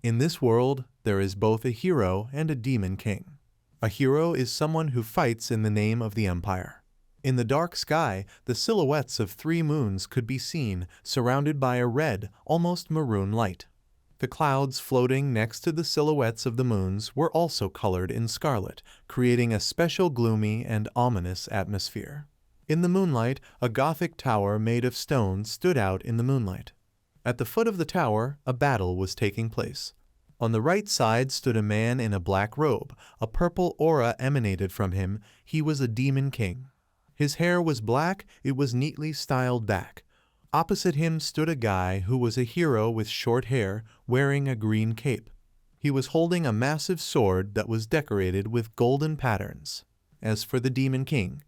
In this world, there is both a hero and a demon king. A hero is someone who fights in the name of the empire. In the dark sky, the silhouettes of 3 moons could be seen, surrounded by a red, almost maroon light. The clouds floating next to the silhouettes of the moons were also colored in scarlet, creating a special gloomy and ominous atmosphere. In the moonlight, a Gothic tower made of stone stood out in the moonlight. At the foot of the tower, a battle was taking place. On the right side stood a man in a black robe. A purple aura emanated from him. He was a demon king. His hair was black, it was neatly styled back. Opposite him stood a guy who was a hero with short hair, wearing a green cape. He was holding a massive sword that was decorated with golden patterns. As for the demon king,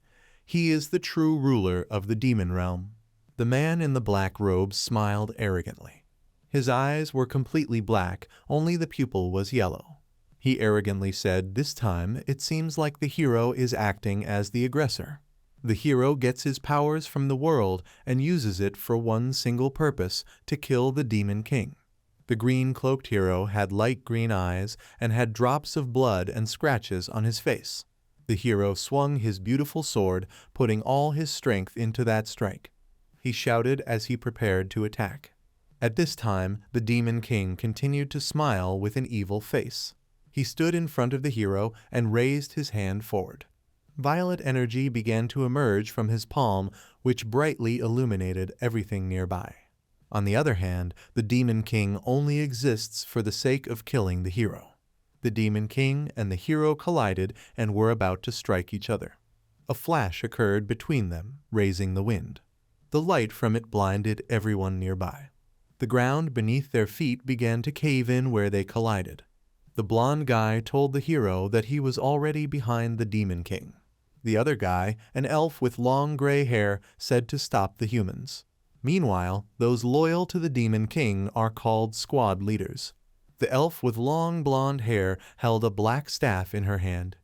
he is the true ruler of the demon realm. The man in the black robe smiled arrogantly. His eyes were completely black, only the pupil was yellow. He arrogantly said, "This time, it seems like the hero is acting as the aggressor. The hero gets his powers from the world and uses it for one single purpose, to kill the demon king." The green-cloaked hero had light green eyes and had drops of blood and scratches on his face. The hero swung his beautiful sword, putting all his strength into that strike. He shouted as he prepared to attack. At this time, the demon king continued to smile with an evil face. He stood in front of the hero and raised his hand forward. Violet energy began to emerge from his palm, which brightly illuminated everything nearby. On the other hand, the demon king only exists for the sake of killing the hero. The demon king and the hero collided and were about to strike each other. A flash occurred between them, raising the wind. The light from it blinded everyone nearby. The ground beneath their feet began to cave in where they collided. The blonde guy told the hero that he was already behind the demon king. The other guy, an elf with long gray hair, said to stop the humans. Meanwhile, those loyal to the demon king are called squad leaders. The elf with long blonde hair held a black staff in her hand.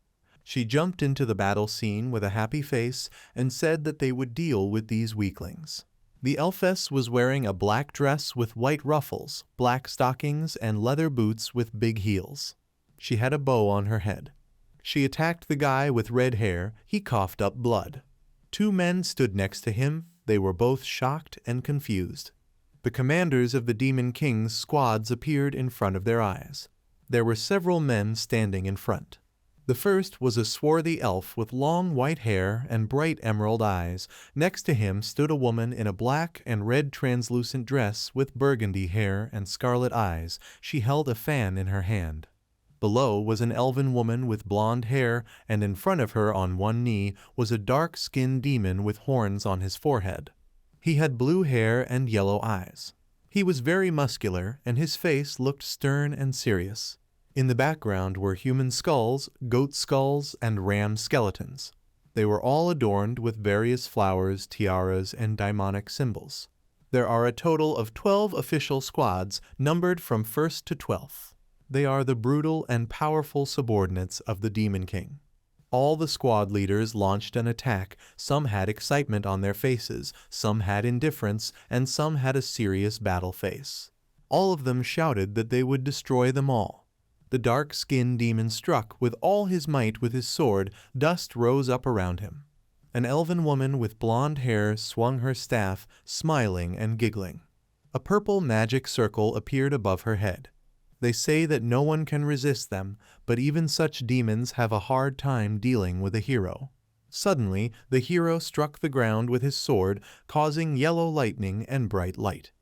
She jumped into the battle scene with a happy face and said that they would deal with these weaklings. The elfess was wearing a black dress with white ruffles, black stockings, and leather boots with big heels. She had a bow on her head. She attacked the guy with red hair. He coughed up blood. 2 men stood next to him. They were both shocked and confused. The commanders of the Demon King's squads appeared in front of their eyes. There were several men standing in front. The first was a swarthy elf with long white hair and bright emerald eyes. Next to him stood a woman in a black and red translucent dress with burgundy hair and scarlet eyes. She held a fan in her hand. Below was an elven woman with blonde hair, and in front of her on one knee was a dark-skinned demon with horns on his forehead. He had blue hair and yellow eyes. He was very muscular, and his face looked stern and serious. In the background were human skulls, goat skulls, and ram skeletons. They were all adorned with various flowers, tiaras, and daimonic symbols. There are a total of 12 official squads, numbered from 1st to 12th. They are the brutal and powerful subordinates of the Demon King. All the squad leaders launched an attack. Some had excitement on their faces, some had indifference, and some had a serious battle face. All of them shouted that they would destroy them all. The dark-skinned demon struck with all his might with his sword. Dust rose up around him. An elven woman with blonde hair swung her staff, smiling and giggling. A purple magic circle appeared above her head. They say that no one can resist them, but even such demons have a hard time dealing with a hero. Suddenly, the hero struck the ground with his sword, causing yellow lightning and bright light.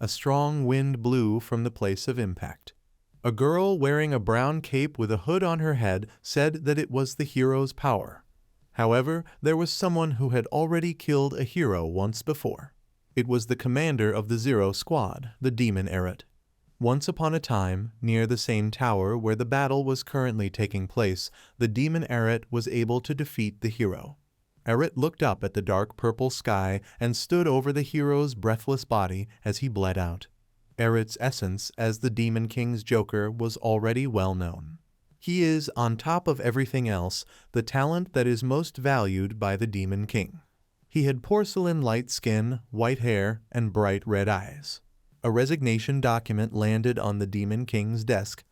A strong wind blew from the place of impact. A girl wearing a brown cape with a hood on her head said that it was the hero's power. However, there was someone who had already killed a hero once before. It was the commander of the Zero Squad, the Demon Eret. Once upon a time, near the same tower where the battle was currently taking place, the Demon Eret was able to defeat the hero. Eret looked up at the dark purple sky and stood over the hero's breathless body as he bled out. Eret's essence as the Demon King's Joker was already well known. He is, on top of everything else, the talent that is most valued by the Demon King. He had porcelain light skin, white hair, and bright red eyes. A resignation document landed on the Demon King's desk.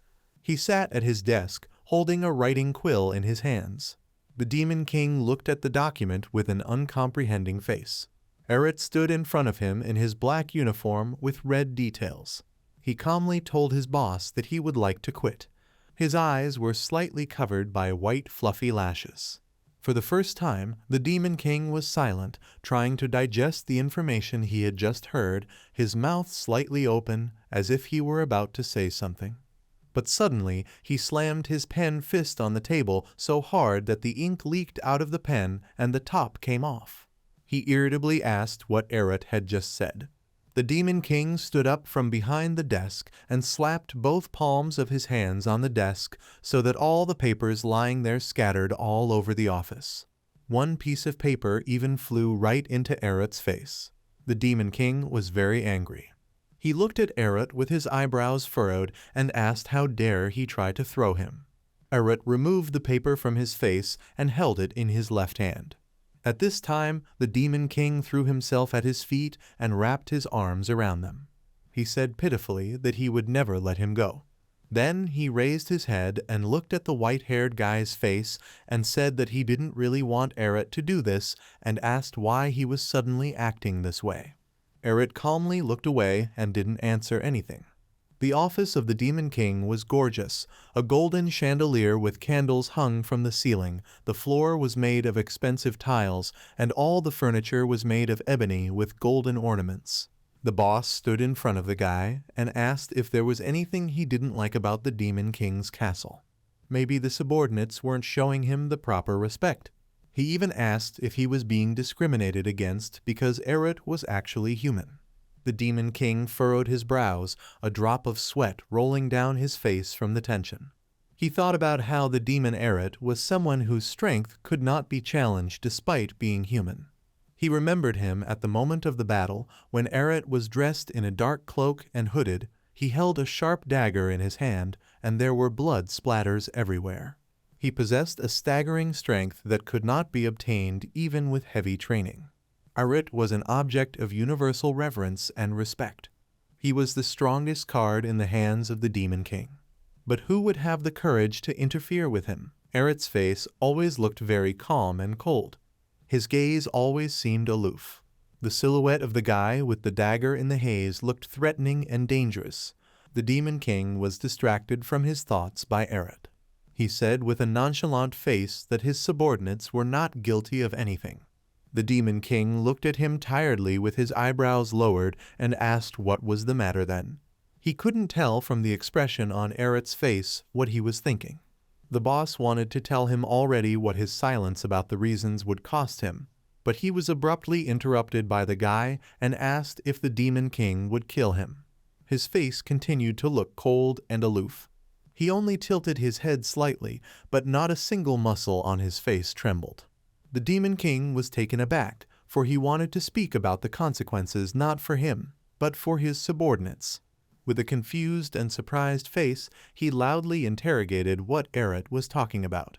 He sat at his desk, holding a writing quill in his hands. The Demon King looked at the document with an uncomprehending face. Eret stood in front of him in his black uniform with red details. He calmly told his boss that he would like to quit. His eyes were slightly covered by white fluffy lashes. For the first time, the Demon King was silent, trying to digest the information he had just heard, his mouth slightly open, as if he were about to say something. But suddenly, he slammed his pen fist on the table so hard that the ink leaked out of the pen and the top came off. He irritably asked what Eret had just said. The Demon King stood up from behind the desk and slapped both palms of his hands on the desk so that all the papers lying there scattered all over the office. One piece of paper even flew right into Eret's face. The Demon King was very angry. He looked at Eret with his eyebrows furrowed and asked how dare he try to throw him. Eret removed the paper from his face and held it in his left hand. At this time, the Demon King threw himself at his feet and wrapped his arms around them. He said pitifully that he would never let him go. Then he raised his head and looked at the white-haired guy's face and said that he didn't really want Eret to do this and asked why he was suddenly acting this way. Eret calmly looked away and didn't answer anything. The office of the Demon King was gorgeous, a golden chandelier with candles hung from the ceiling, the floor was made of expensive tiles, and all the furniture was made of ebony with golden ornaments. The boss stood in front of the guy and asked if there was anything he didn't like about the Demon King's castle. Maybe the subordinates weren't showing him the proper respect. He even asked if he was being discriminated against because Eret was actually human. The Demon King furrowed his brows, a drop of sweat rolling down his face from the tension. He thought about how the demon Eret was someone whose strength could not be challenged despite being human. He remembered him at the moment of the battle when Eret was dressed in a dark cloak and hooded. He held a sharp dagger in his hand, and there were blood splatters everywhere. He possessed a staggering strength that could not be obtained even with heavy training. Eret was an object of universal reverence and respect. He was the strongest card in the hands of the Demon King. But who would have the courage to interfere with him? Eret's face always looked very calm and cold. His gaze always seemed aloof. The silhouette of the guy with the dagger in the haze looked threatening and dangerous. The Demon King was distracted from his thoughts by Eret. He said with a nonchalant face that his subordinates were not guilty of anything. The Demon King looked at him tiredly with his eyebrows lowered and asked what was the matter then. He couldn't tell from the expression on Eret's face what he was thinking. The boss wanted to tell him already what his silence about the reasons would cost him, but he was abruptly interrupted by the guy and asked if the Demon King would kill him. His face continued to look cold and aloof. He only tilted his head slightly, but not a single muscle on his face trembled. The Demon King was taken aback, for he wanted to speak about the consequences not for him, but for his subordinates. With a confused and surprised face, he loudly interrogated what Eret was talking about.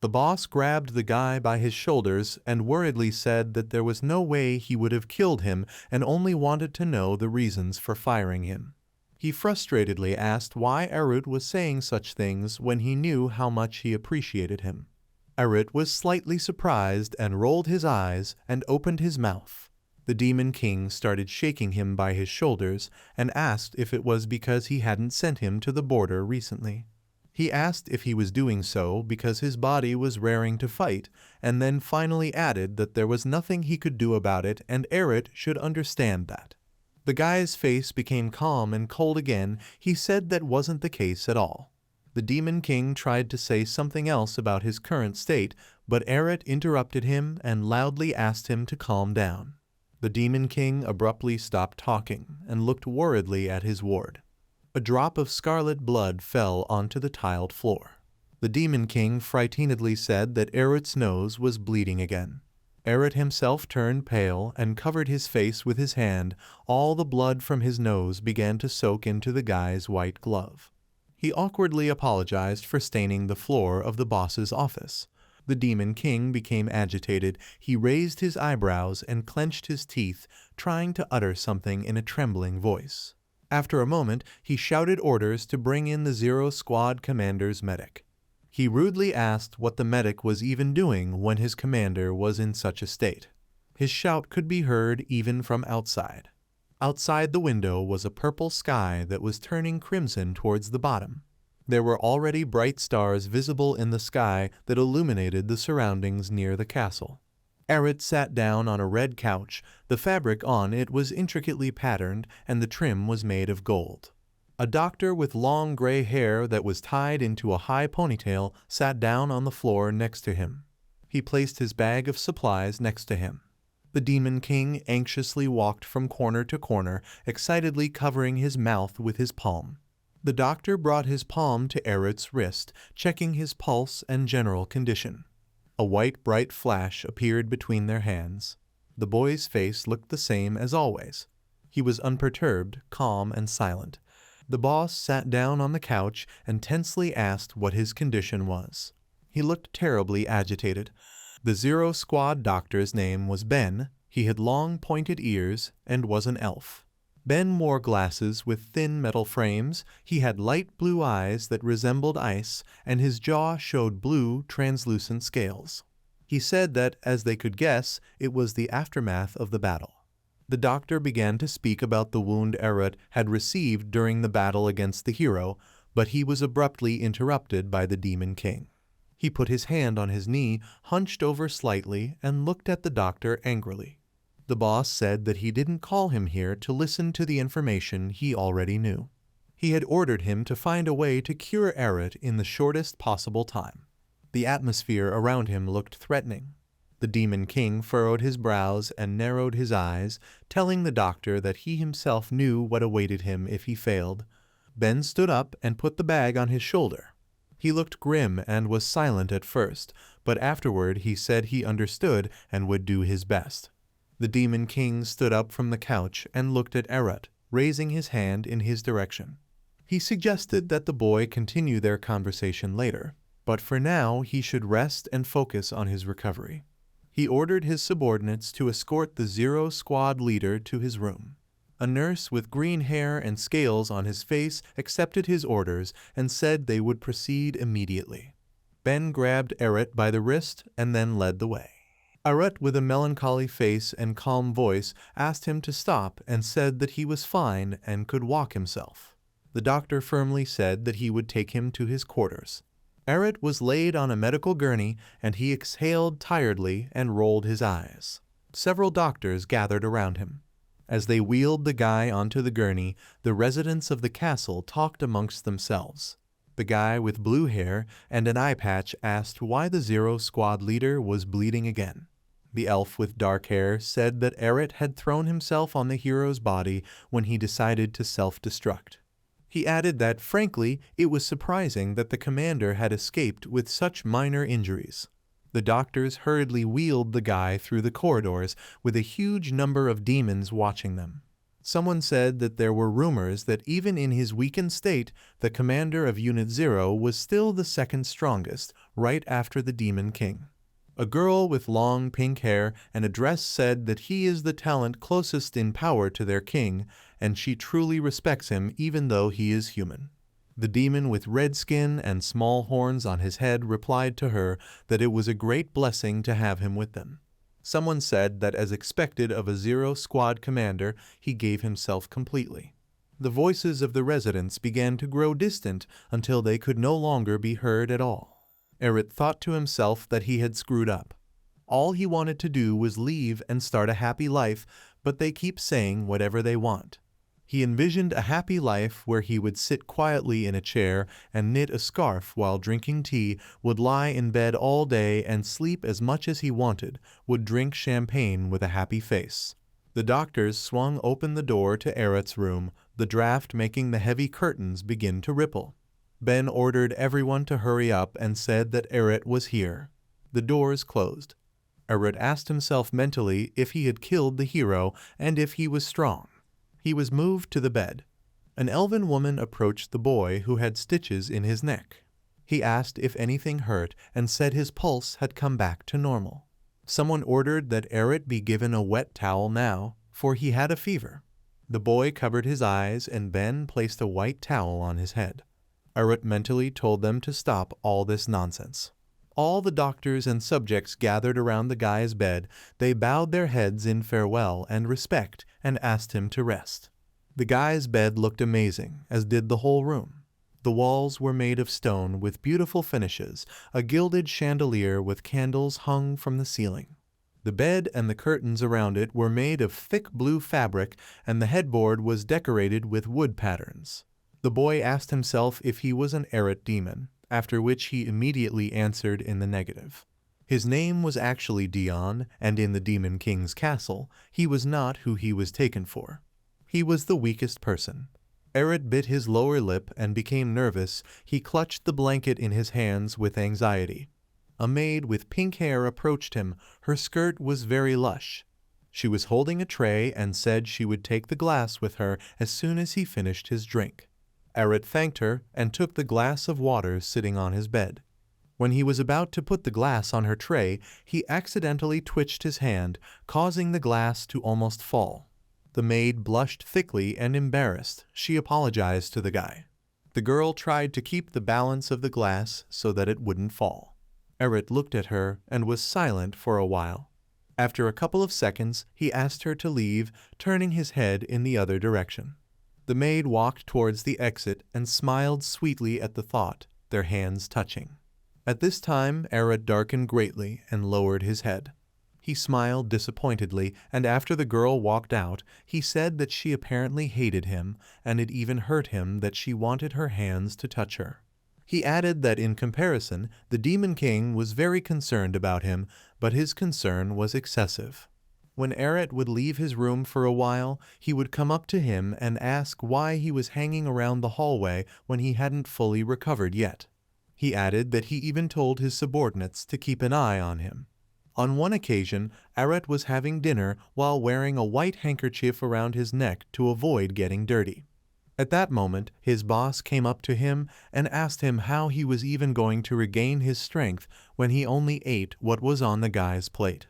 The boss grabbed the guy by his shoulders and worriedly said that there was no way he would have killed him and only wanted to know the reasons for firing him. He frustratedly asked why Eret was saying such things when he knew how much he appreciated him. Eret was slightly surprised and rolled his eyes and opened his mouth. The Demon King started shaking him by his shoulders and asked if it was because he hadn't sent him to the border recently. He asked if he was doing so because his body was raring to fight, and then finally added that there was nothing he could do about it and Eret should understand that. The guy's face became calm and cold again. He said that wasn't the case at all. The Demon King tried to say something else about his current state, but Eret interrupted him and loudly asked him to calm down. The Demon King abruptly stopped talking and looked worriedly at his ward. A drop of scarlet blood fell onto the tiled floor. The Demon King frightenedly said that Eret's nose was bleeding again. Eret himself turned pale and covered his face with his hand. All the blood from his nose began to soak into the guy's white glove. He awkwardly apologized for staining the floor of the boss's office. The Demon King became agitated. He raised his eyebrows and clenched his teeth, trying to utter something in a trembling voice. After a moment, he shouted orders to bring in the Zero Squad commander's medic. He rudely asked what the medic was even doing when his commander was in such a state. His shout could be heard even from outside. Outside the window was a purple sky that was turning crimson towards the bottom. There were already bright stars visible in the sky that illuminated the surroundings near the castle. Eret sat down on a red couch. The fabric on it was intricately patterned, and the trim was made of gold. A doctor with long gray hair that was tied into a high ponytail sat down on the floor next to him. He placed his bag of supplies next to him. The Demon King anxiously walked from corner to corner, excitedly covering his mouth with his palm. The doctor brought his palm to Eret's wrist, checking his pulse and general condition. A white bright flash appeared between their hands. The boy's face looked the same as always. He was unperturbed, calm, and silent. The boss sat down on the couch and tensely asked what his condition was. He looked terribly agitated. The Zero Squad doctor's name was Ben. He had long pointed ears and was an elf. Ben wore glasses with thin metal frames. He had light blue eyes that resembled ice, and his jaw showed blue, translucent scales. He said that, as they could guess, it was the aftermath of the battle. The doctor began to speak about the wound Eret had received during the battle against the hero, but he was abruptly interrupted by the Demon King. He put his hand on his knee, hunched over slightly, and looked at the doctor angrily. The boss said that he didn't call him here to listen to the information he already knew. He had ordered him to find a way to cure Eret in the shortest possible time. The atmosphere around him looked threatening. The Demon King furrowed his brows and narrowed his eyes, telling the doctor that he himself knew what awaited him if he failed. Ben stood up and put the bag on his shoulder. He looked grim and was silent at first, but afterward he said he understood and would do his best. The Demon King stood up from the couch and looked at Eret, raising his hand in his direction. He suggested that the boy continue their conversation later, but for now he should rest and focus on his recovery. He ordered his subordinates to escort the Zero Squad leader to his room. A nurse with green hair and scales on his face accepted his orders and said they would proceed immediately. Ben grabbed Eret by the wrist and then led the way. Eret, with a melancholy face and calm voice, asked him to stop and said that he was fine and could walk himself. The doctor firmly said that he would take him to his quarters. Eret was laid on a medical gurney, and he exhaled tiredly and rolled his eyes. Several doctors gathered around him. As they wheeled the guy onto the gurney, the residents of the castle talked amongst themselves. The guy with blue hair and an eye patch asked why the Zero Squad leader was bleeding again. The elf with dark hair said that Eret had thrown himself on the hero's body when he decided to self-destruct. He added that, frankly, it was surprising that the commander had escaped with such minor injuries. The doctors hurriedly wheeled the guy through the corridors, with a huge number of demons watching them. Someone said that there were rumors that even in his weakened state, the commander of Unit 0 was still the second strongest, right after the Demon King. A girl with long pink hair and a dress said that he is the talent closest in power to their king, and she truly respects him even though he is human. The demon with red skin and small horns on his head replied to her that it was a great blessing to have him with them. Someone said that as expected of a Zero Squad commander, he gave himself completely. The voices of the residents began to grow distant until they could no longer be heard at all. Eret thought to himself that he had screwed up. All he wanted to do was leave and start a happy life, but they keep saying whatever they want. He envisioned a happy life where he would sit quietly in a chair and knit a scarf while drinking tea, would lie in bed all day and sleep as much as he wanted, would drink champagne with a happy face. The doctors swung open the door to Eret's room, the draft making the heavy curtains begin to ripple. Ben ordered everyone to hurry up and said that Eret was here. The doors closed. Eret asked himself mentally if he had killed the hero and if he was strong. He was moved to the bed. An elven woman approached the boy who had stitches in his neck. He asked if anything hurt and said his pulse had come back to normal. Someone ordered that Eret be given a wet towel now, for he had a fever. The boy covered his eyes and Ben placed a white towel on his head. Eret mentally told them to stop all this nonsense. All the doctors and subjects gathered around the guy's bed. They bowed their heads in farewell and respect and asked him to rest. The guy's bed looked amazing, as did the whole room. The walls were made of stone with beautiful finishes, a gilded chandelier with candles hung from the ceiling. The bed and the curtains around it were made of thick blue fabric, and the headboard was decorated with wood patterns. The boy asked himself if he was an Eret demon, after which he immediately answered in the negative. His name was actually Dion, and in the Demon King's castle, he was not who he was taken for. He was the weakest person. Eret bit his lower lip and became nervous. He clutched the blanket in his hands with anxiety. A maid with pink hair approached him. Her skirt was very lush. She was holding a tray and said she would take the glass with her as soon as he finished his drink. Eret thanked her and took the glass of water sitting on his bed. When he was about to put the glass on her tray, he accidentally twitched his hand, causing the glass to almost fall. The maid blushed thickly and embarrassed. She apologized to the guy. The girl tried to keep the balance of the glass so that it wouldn't fall. Eret looked at her and was silent for a while. After a couple of seconds, he asked her to leave, turning his head in the other direction. The maid walked towards the exit and smiled sweetly at the thought, their hands touching. At this time, Eret darkened greatly and lowered his head. He smiled disappointedly, and after the girl walked out, he said that she apparently hated him, and it even hurt him that she wanted her hands to touch her. He added that in comparison, the Demon King was very concerned about him, but his concern was excessive. When Eret would leave his room for a while, he would come up to him and ask why he was hanging around the hallway when he hadn't fully recovered yet. He added that he even told his subordinates to keep an eye on him. On one occasion, Eret was having dinner while wearing a white handkerchief around his neck to avoid getting dirty. At that moment, his boss came up to him and asked him how he was even going to regain his strength when he only ate what was on the guy's plate.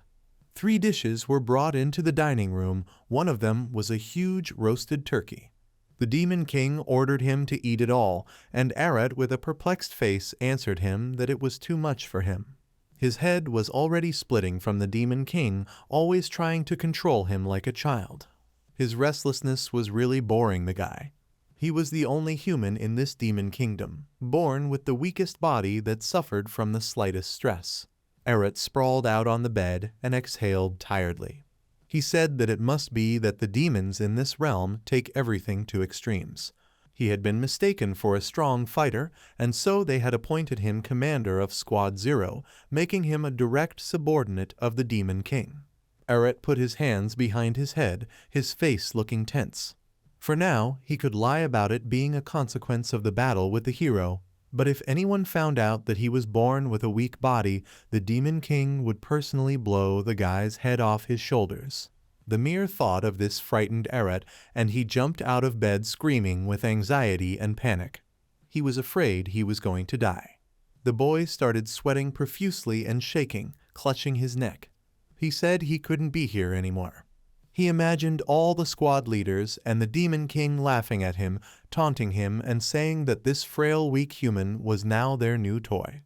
3 dishes were brought into the dining room. One of them was a huge roasted turkey. The Demon King ordered him to eat it all, and Eret, with a perplexed face, answered him that it was too much for him. His head was already splitting from the Demon King, always trying to control him like a child. His restlessness was really boring the guy. He was the only human in this demon kingdom, born with the weakest body that suffered from the slightest stress. Eret sprawled out on the bed and exhaled tiredly. He said that it must be that the demons in this realm take everything to extremes. He had been mistaken for a strong fighter, and so they had appointed him commander of Squad 0, making him a direct subordinate of the Demon King. Eret put his hands behind his head, his face looking tense. For now, he could lie about it being a consequence of the battle with the hero, but if anyone found out that he was born with a weak body, the Demon King would personally blow the guy's head off his shoulders. The mere thought of this frightened Eret, and he jumped out of bed screaming with anxiety and panic. He was afraid he was going to die. The boy started sweating profusely and shaking, clutching his neck. He said he couldn't be here anymore. He imagined all the squad leaders and the Demon King laughing at him, taunting him and saying that this frail, weak human was now their new toy.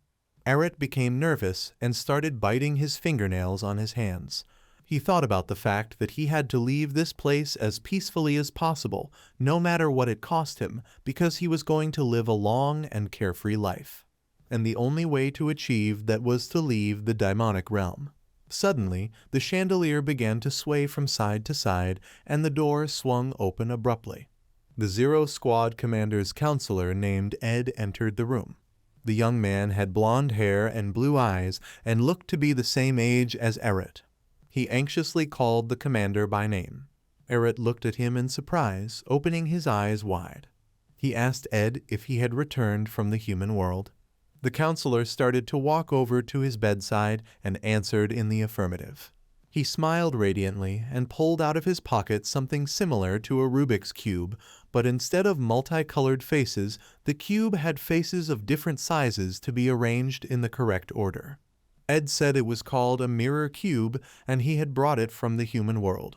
Eret became nervous and started biting his fingernails on his hands. He thought about the fact that he had to leave this place as peacefully as possible, no matter what it cost him, because he was going to live a long and carefree life. And the only way to achieve that was to leave the demonic realm. Suddenly, the chandelier began to sway from side to side, and the door swung open abruptly. The Zero Squad commander's counselor named Ed entered the room. The young man had blonde hair and blue eyes and looked to be the same age as Eret. He anxiously called the commander by name. Eret looked at him in surprise, opening his eyes wide. He asked Ed if he had returned from the human world. The counselor started to walk over to his bedside and answered in the affirmative. He smiled radiantly and pulled out of his pocket something similar to a Rubik's Cube, but instead of multicolored faces, the cube had faces of different sizes to be arranged in the correct order. Ed said it was called a mirror cube, and he had brought it from the human world.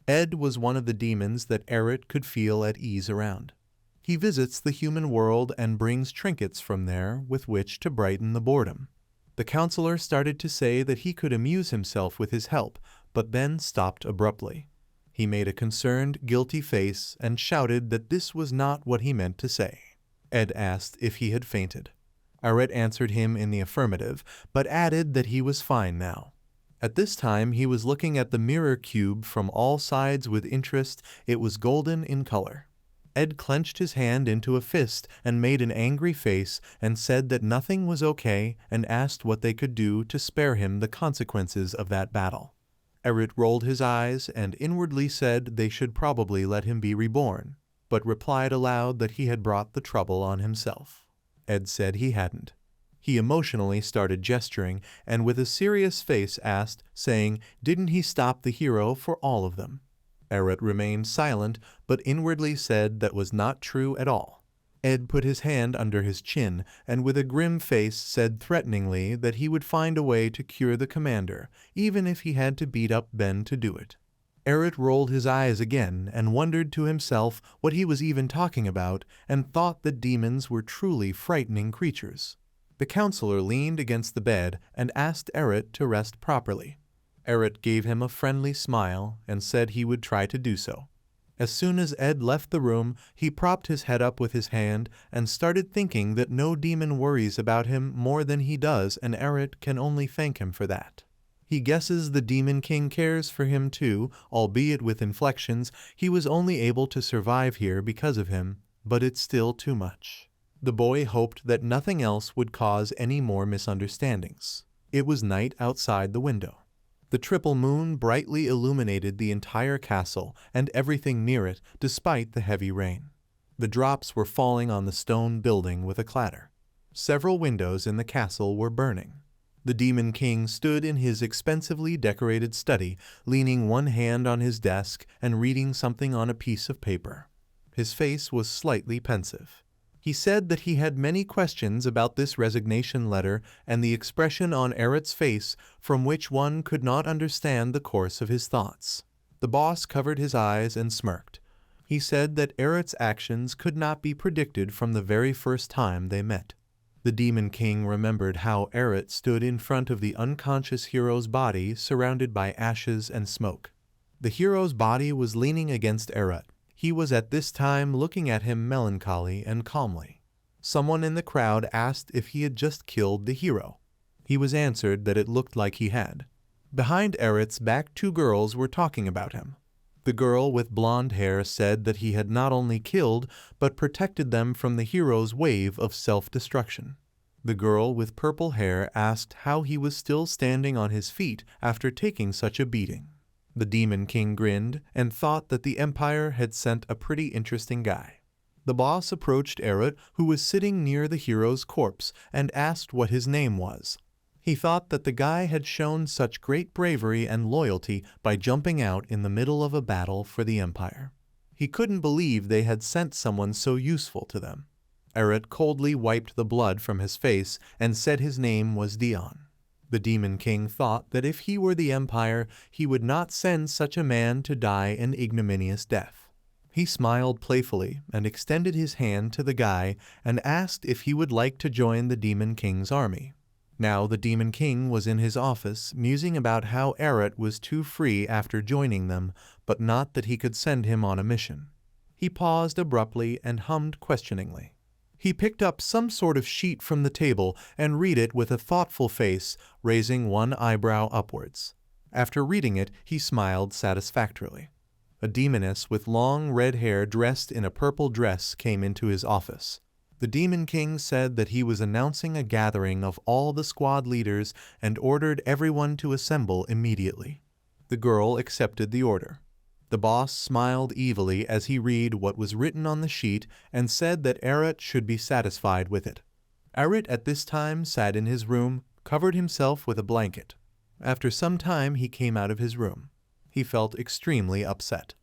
Ed was one of the demons that Eret could feel at ease around. He visits the human world and brings trinkets from there with which to brighten the boredom. The counselor started to say that he could amuse himself with his help, but then stopped abruptly. He made a concerned, guilty face and shouted that this was not what he meant to say. Ed asked if he had fainted. Eret answered him in the affirmative, but added that he was fine now. At this time he was looking at the mirror cube from all sides with interest. It was golden in color. Ed clenched his hand into a fist and made an angry face and said that nothing was okay and asked what they could do to spare him the consequences of that battle. Eret rolled his eyes and inwardly said they should probably let him be reborn, but replied aloud that he had brought the trouble on himself. Ed said he hadn't. He emotionally started gesturing and with a serious face asked, saying, "Didn't he stop the hero for all of them?" Eret remained silent, but inwardly said that was not true at all. Ed put his hand under his chin and with a grim face said threateningly that he would find a way to cure the commander, even if he had to beat up Ben to do it. Eret rolled his eyes again and wondered to himself what he was even talking about and thought that demons were truly frightening creatures. The counselor leaned against the bed and asked Eret to rest properly. Eret gave him a friendly smile and said he would try to do so. As soon as Ed left the room, he propped his head up with his hand and started thinking that no demon worries about him more than he does, and Eret can only thank him for that. He guesses the Demon King cares for him too, albeit with inflections. He was only able to survive here because of him, but it's still too much. The boy hoped that nothing else would cause any more misunderstandings. It was night outside the window. The triple moon brightly illuminated the entire castle and everything near it, despite the heavy rain. The drops were falling on the stone building with a clatter. Several windows in the castle were burning. The Demon King stood in his expensively decorated study, leaning one hand on his desk and reading something on a piece of paper. His face was slightly pensive. He said that he had many questions about this resignation letter and the expression on Eret's face from which one could not understand the course of his thoughts. The boss covered his eyes and smirked. He said that Eret's actions could not be predicted from the very first time they met. The Demon King remembered how Eret stood in front of the unconscious hero's body surrounded by ashes and smoke. The hero's body was leaning against Eret. He was at this time looking at him melancholy and calmly. Someone in the crowd asked if he had just killed the hero. He was answered that it looked like he had. Behind Eret's back 2 girls were talking about him. The girl with blonde hair said that he had not only killed, but protected them from the hero's wave of self-destruction. The girl with purple hair asked how he was still standing on his feet after taking such a beating. The Demon King grinned and thought that the Empire had sent a pretty interesting guy. The boss approached Eret, who was sitting near the hero's corpse, and asked what his name was. He thought that the guy had shown such great bravery and loyalty by jumping out in the middle of a battle for the Empire. He couldn't believe they had sent someone so useful to them. Eret coldly wiped the blood from his face and said his name was Dion. The Demon King thought that if he were the Empire, he would not send such a man to die an ignominious death. He smiled playfully and extended his hand to the guy and asked if he would like to join the Demon King's army. Now the Demon King was in his office, musing about how Eret was too free after joining them, but not that he could send him on a mission. He paused abruptly and hummed questioningly. He picked up some sort of sheet from the table and read it with a thoughtful face, raising one eyebrow upwards. After reading it, he smiled satisfactorily. A demoness with long red hair dressed in a purple dress came into his office. The Demon King said that he was announcing a gathering of all the squad leaders and ordered everyone to assemble immediately. The girl accepted the order. The boss smiled evilly as he read what was written on the sheet and said that Eret should be satisfied with it. Eret at this time sat in his room, covered himself with a blanket. After some time he came out of his room. He felt extremely upset.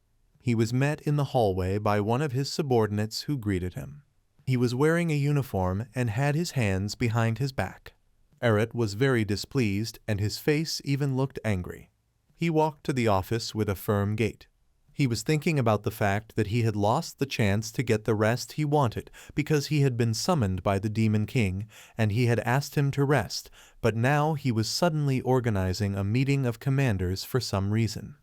He was met in the hallway by one of his subordinates who greeted him. He was wearing a uniform and had his hands behind his back. Eret was very displeased and his face even looked angry. He walked to the office with a firm gait. He was thinking about the fact that he had lost the chance to get the rest he wanted because he had been summoned by the Demon King and he had asked him to rest, but now he was suddenly organizing a meeting of commanders for some reason.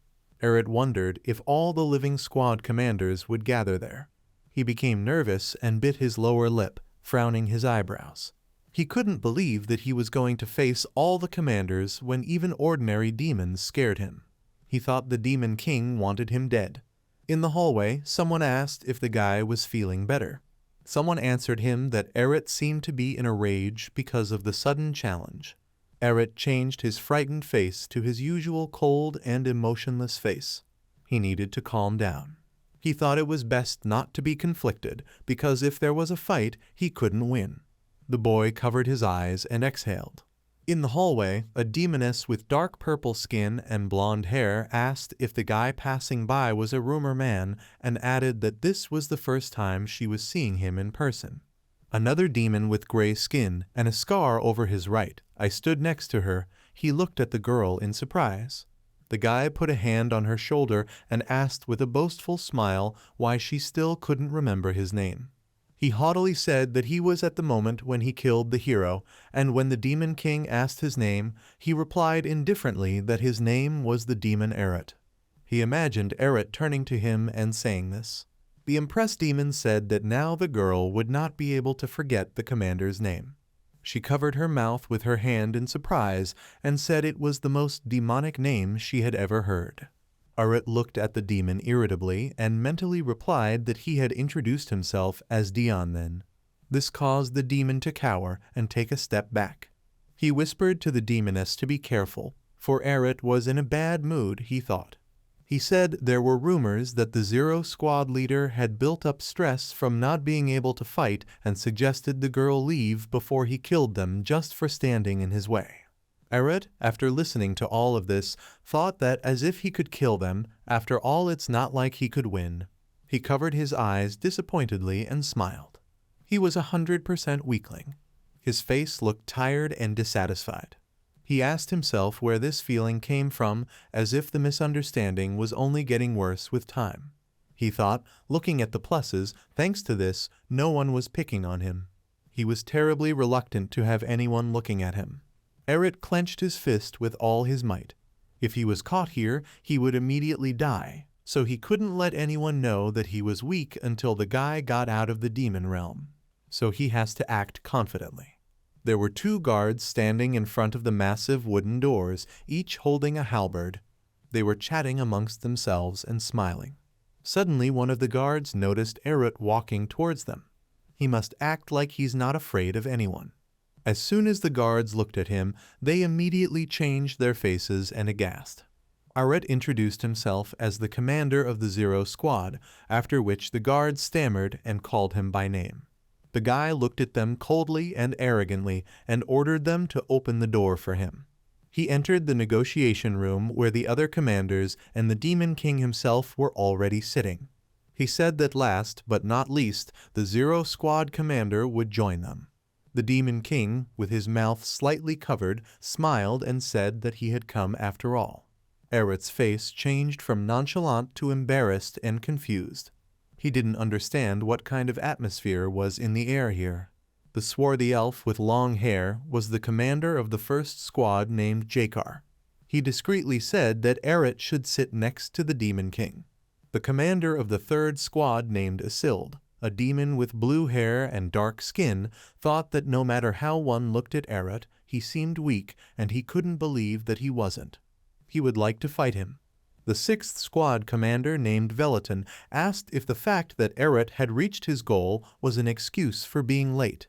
Eret wondered if all the living squad commanders would gather there. He became nervous and bit his lower lip, frowning his eyebrows. He couldn't believe that he was going to face all the commanders when even ordinary demons scared him. He thought the Demon King wanted him dead. In the hallway, someone asked if the guy was feeling better. Someone answered him that Eret seemed to be in a rage because of the sudden challenge. Eret changed his frightened face to his usual cold and emotionless face. He needed to calm down. He thought it was best not to be conflicted, because if there was a fight, he couldn't win. The boy covered his eyes and exhaled. In the hallway, a demoness with dark purple skin and blonde hair asked if the guy passing by was a rumor man and added that this was the first time she was seeing him in person. Another demon with gray skin and a scar over his right. I stood next to her. He looked at the girl in surprise. The guy put a hand on her shoulder and asked with a boastful smile why she still couldn't remember his name. He haughtily said that he was at the moment when he killed the hero, and when the Demon King asked his name, he replied indifferently that his name was the demon Eret. He imagined Eret turning to him and saying this. The impressed demon said that now the girl would not be able to forget the commander's name. She covered her mouth with her hand in surprise and said it was the most demonic name she had ever heard. Eret looked at the demon irritably and mentally replied that he had introduced himself as Dion then. This caused the demon to cower and take a step back. He whispered to the demoness to be careful, for Eret was in a bad mood, he thought. He said there were rumors that the Zero Squad leader had built up stress from not being able to fight and suggested the girl leave before he killed them just for standing in his way. Eret, after listening to all of this, thought that as if he could kill them, after all it's not like he could win. He covered his eyes disappointedly and smiled. He was 100% weakling. His face looked tired and dissatisfied. He asked himself where this feeling came from, as if the misunderstanding was only getting worse with time. He thought, looking at the pluses, thanks to this, no one was picking on him. He was terribly reluctant to have anyone looking at him. Eret clenched his fist with all his might. If he was caught here, he would immediately die, so he couldn't let anyone know that he was weak until the guy got out of the demon realm. So he has to act confidently. There were 2 guards standing in front of the massive wooden doors, each holding a halberd. They were chatting amongst themselves and smiling. Suddenly one of the guards noticed Eret walking towards them. He must act like he's not afraid of anyone. As soon as the guards looked at him, they immediately changed their faces and aghast. Eret introduced himself as the commander of the Zero Squad, after which the guards stammered and called him by name. The guy looked at them coldly and arrogantly and ordered them to open the door for him. He entered the negotiation room where the other commanders and the Demon King himself were already sitting. He said that last but not least, the Zero Squad commander would join them. The Demon King, with his mouth slightly covered, smiled and said that he had come after all. Eret's face changed from nonchalant to embarrassed and confused. He didn't understand what kind of atmosphere was in the air here. The swarthy elf with long hair was the commander of the first squad named Jakar. He discreetly said that Eret should sit next to the Demon King. The commander of the third squad named Isild, a demon with blue hair and dark skin, thought that no matter how one looked at Eret, he seemed weak and he couldn't believe that he wasn't. He would like to fight him. The sixth squad commander named Velaton asked if the fact that Eret had reached his goal was an excuse for being late.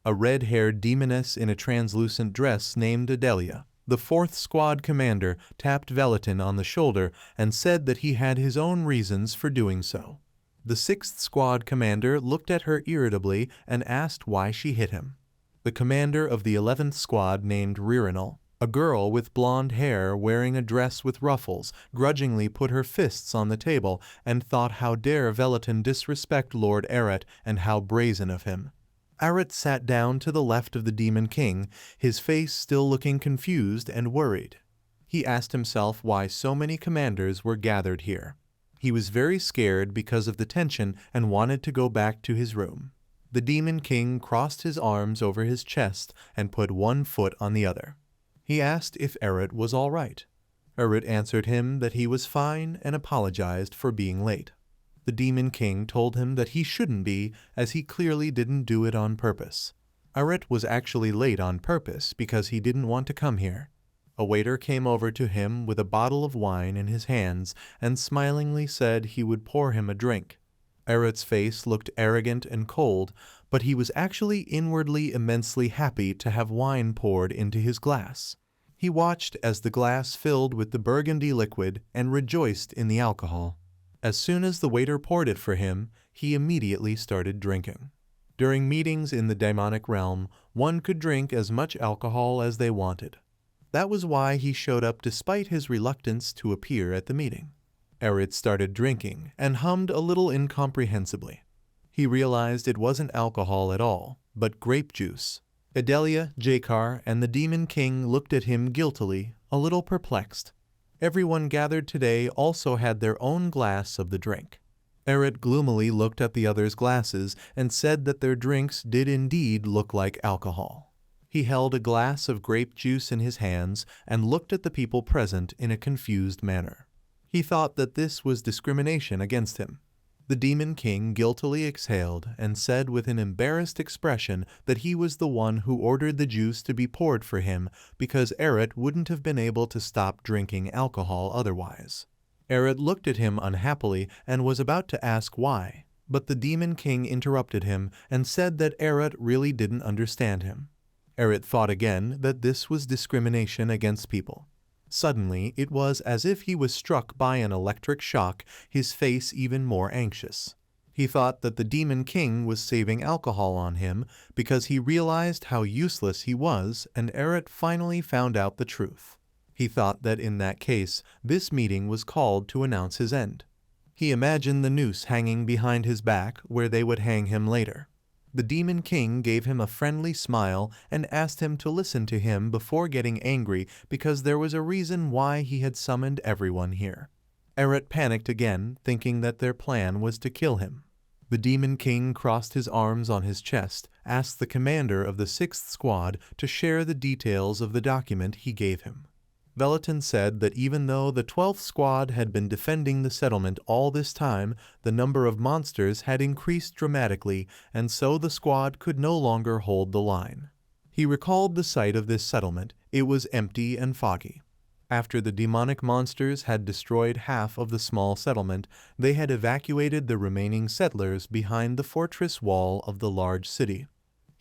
A red-haired demoness in a translucent dress named Adelia, the fourth squad commander, tapped Velaton on the shoulder and said that he had his own reasons for doing so. The sixth squad commander looked at her irritably and asked why she hit him. The commander of the 11th squad named Ririnal, a girl with blonde hair wearing a dress with ruffles, grudgingly put her fists on the table and thought how dare Velaton disrespect Lord Eret and how brazen of him. Eret sat down to the left of the Demon King, his face still looking confused and worried. He asked himself why so many commanders were gathered here. He was very scared because of the tension and wanted to go back to his room. The Demon King crossed his arms over his chest and put one foot on the other. He asked if Eret was all right. Eret answered him that he was fine and apologized for being late. The Demon King told him that he shouldn't be, as he clearly didn't do it on purpose. Eret was actually late on purpose because he didn't want to come here. A waiter came over to him with a bottle of wine in his hands and smilingly said he would pour him a drink. Eret's face looked arrogant and cold, but he was actually inwardly immensely happy to have wine poured into his glass. He watched as the glass filled with the burgundy liquid and rejoiced in the alcohol. As soon as the waiter poured it for him, he immediately started drinking. During meetings in the demonic realm, one could drink as much alcohol as they wanted. That was why he showed up despite his reluctance to appear at the meeting. Eret started drinking and hummed a little incomprehensibly. He realized it wasn't alcohol at all, but grape juice. Adelia, Jakar, and the Demon King looked at him guiltily, a little perplexed. Everyone gathered today also had their own glass of the drink. Eret gloomily looked at the others' glasses and said that their drinks did indeed look like alcohol. He held a glass of grape juice in his hands and looked at the people present in a confused manner. He thought that this was discrimination against him. The Demon King guiltily exhaled and said with an embarrassed expression that he was the one who ordered the juice to be poured for him because Eret wouldn't have been able to stop drinking alcohol otherwise. Eret looked at him unhappily and was about to ask why, but the Demon King interrupted him and said that Eret really didn't understand him. Eret thought again that this was discrimination against people. Suddenly, it was as if he was struck by an electric shock, his face even more anxious. He thought that the Demon King was saving alcohol on him because he realized how useless he was, and Eret finally found out the truth. He thought that in that case, this meeting was called to announce his end. He imagined the noose hanging behind his back where they would hang him later. The Demon King gave him a friendly smile and asked him to listen to him before getting angry because there was a reason why he had summoned everyone here. Eret panicked again, thinking that their plan was to kill him. The Demon King crossed his arms on his chest, asked the commander of the 6th Squad to share the details of the document he gave him. Velatin said that even though the 12th Squad had been defending the settlement all this time, the number of monsters had increased dramatically, and so the squad could no longer hold the line. He recalled the site of this settlement. It was empty and foggy. After the demonic monsters had destroyed half of the small settlement, they had evacuated the remaining settlers behind the fortress wall of the large city.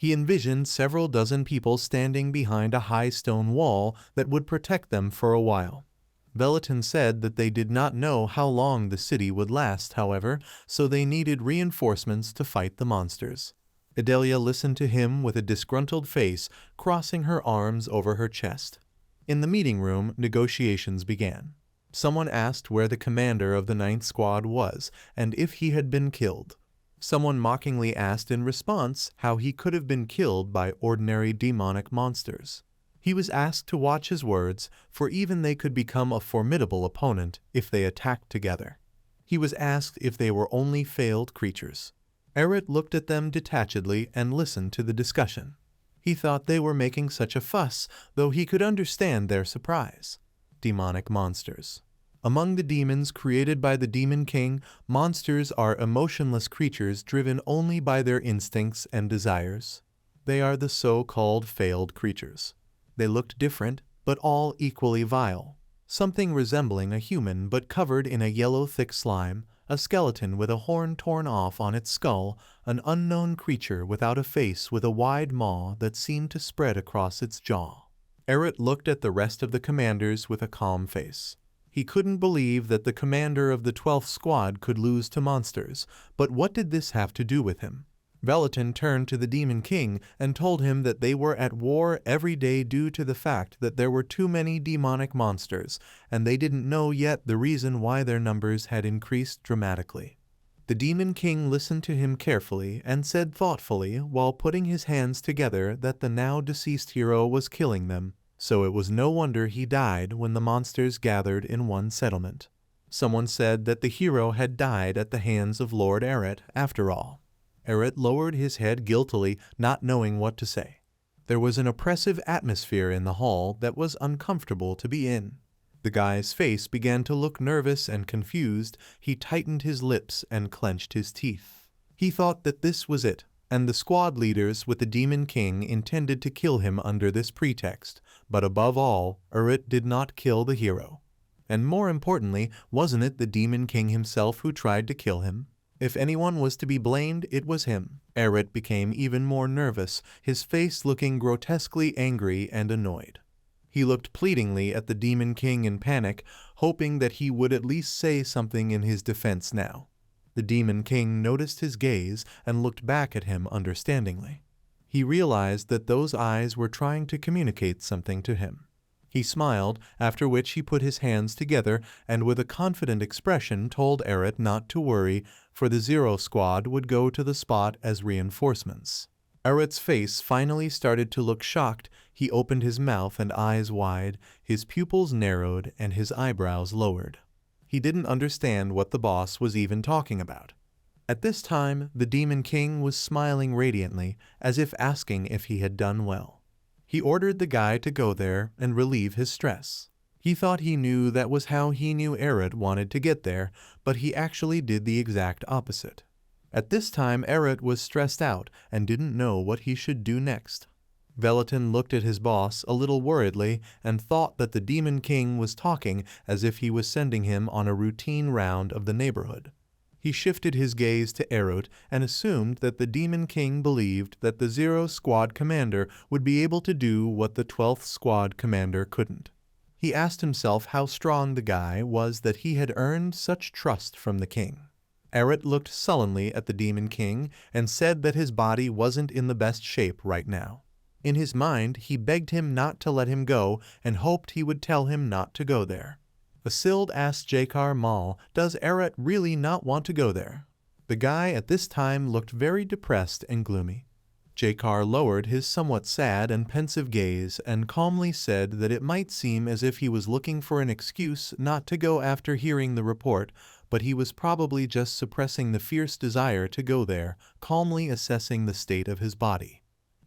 He envisioned several dozen people standing behind a high stone wall that would protect them for a while. Velatin said that they did not know how long the city would last, however, so they needed reinforcements to fight the monsters. Adelia listened to him with a disgruntled face, crossing her arms over her chest. In the meeting room, negotiations began. Someone asked where the commander of the 9th Squad was, and if he had been killed. Someone mockingly asked in response how he could have been killed by ordinary demonic monsters. He was asked to watch his words, for even they could become a formidable opponent if they attacked together. He was asked if they were only failed creatures. Eret looked at them detachedly and listened to the discussion. He thought they were making such a fuss, though he could understand their surprise. Demonic monsters. Among the demons created by the Demon King, monsters are emotionless creatures driven only by their instincts and desires. They are the so-called failed creatures. They looked different, but all equally vile. Something resembling a human but covered in a yellow thick slime, a skeleton with a horn torn off on its skull, an unknown creature without a face with a wide maw that seemed to spread across its jaw. Eret looked at the rest of the commanders with a calm face. He couldn't believe that the commander of the 12th Squad could lose to monsters, but what did this have to do with him? Velatin turned to the Demon King and told him that they were at war every day due to the fact that there were too many demonic monsters, and they didn't know yet the reason why their numbers had increased dramatically. The Demon King listened to him carefully and said thoughtfully while putting his hands together that the now deceased hero was killing them, so it was no wonder he died when the monsters gathered in one settlement. Someone said that the hero had died at the hands of Lord Eret after all. Eret lowered his head guiltily, not knowing what to say. There was an oppressive atmosphere in the hall that was uncomfortable to be in. The guy's face began to look nervous and confused. He tightened his lips and clenched his teeth. He thought that this was it, and the squad leaders with the Demon King intended to kill him under this pretext. But above all, Eret did not kill the hero. And more importantly, wasn't it the Demon King himself who tried to kill him? If anyone was to be blamed, it was him. Eret became even more nervous, his face looking grotesquely angry and annoyed. He looked pleadingly at the Demon King in panic, hoping that he would at least say something in his defense now. The Demon King noticed his gaze and looked back at him understandingly. He realized that those eyes were trying to communicate something to him. He smiled, after which he put his hands together and with a confident expression told Eret not to worry, for the Zero Squad would go to the spot as reinforcements. Eret's face finally started to look shocked. He opened his mouth and eyes wide, his pupils narrowed and his eyebrows lowered. He didn't understand what the boss was even talking about. At this time, the Demon King was smiling radiantly, as if asking if he had done well. He ordered the guy to go there and relieve his stress. He thought he knew that was how he knew Eret wanted to get there, but he actually did the exact opposite. At this time, Eret was stressed out and didn't know what he should do next. Velatin looked at his boss a little worriedly and thought that the Demon King was talking as if he was sending him on a routine round of the neighborhood. He shifted his gaze to Eret and assumed that the Demon King believed that the Zero Squad commander would be able to do what the 12th Squad commander couldn't. He asked himself how strong the guy was that he had earned such trust from the king. Eret looked sullenly at the Demon King and said that his body wasn't in the best shape right now. In his mind, he begged him not to let him go and hoped he would tell him not to go there. Asild asked Jakar Mal, does Eret really not want to go there? The guy at this time looked very depressed and gloomy. Jakar lowered his somewhat sad and pensive gaze and calmly said that it might seem as if he was looking for an excuse not to go after hearing the report, but he was probably just suppressing the fierce desire to go there, calmly assessing the state of his body.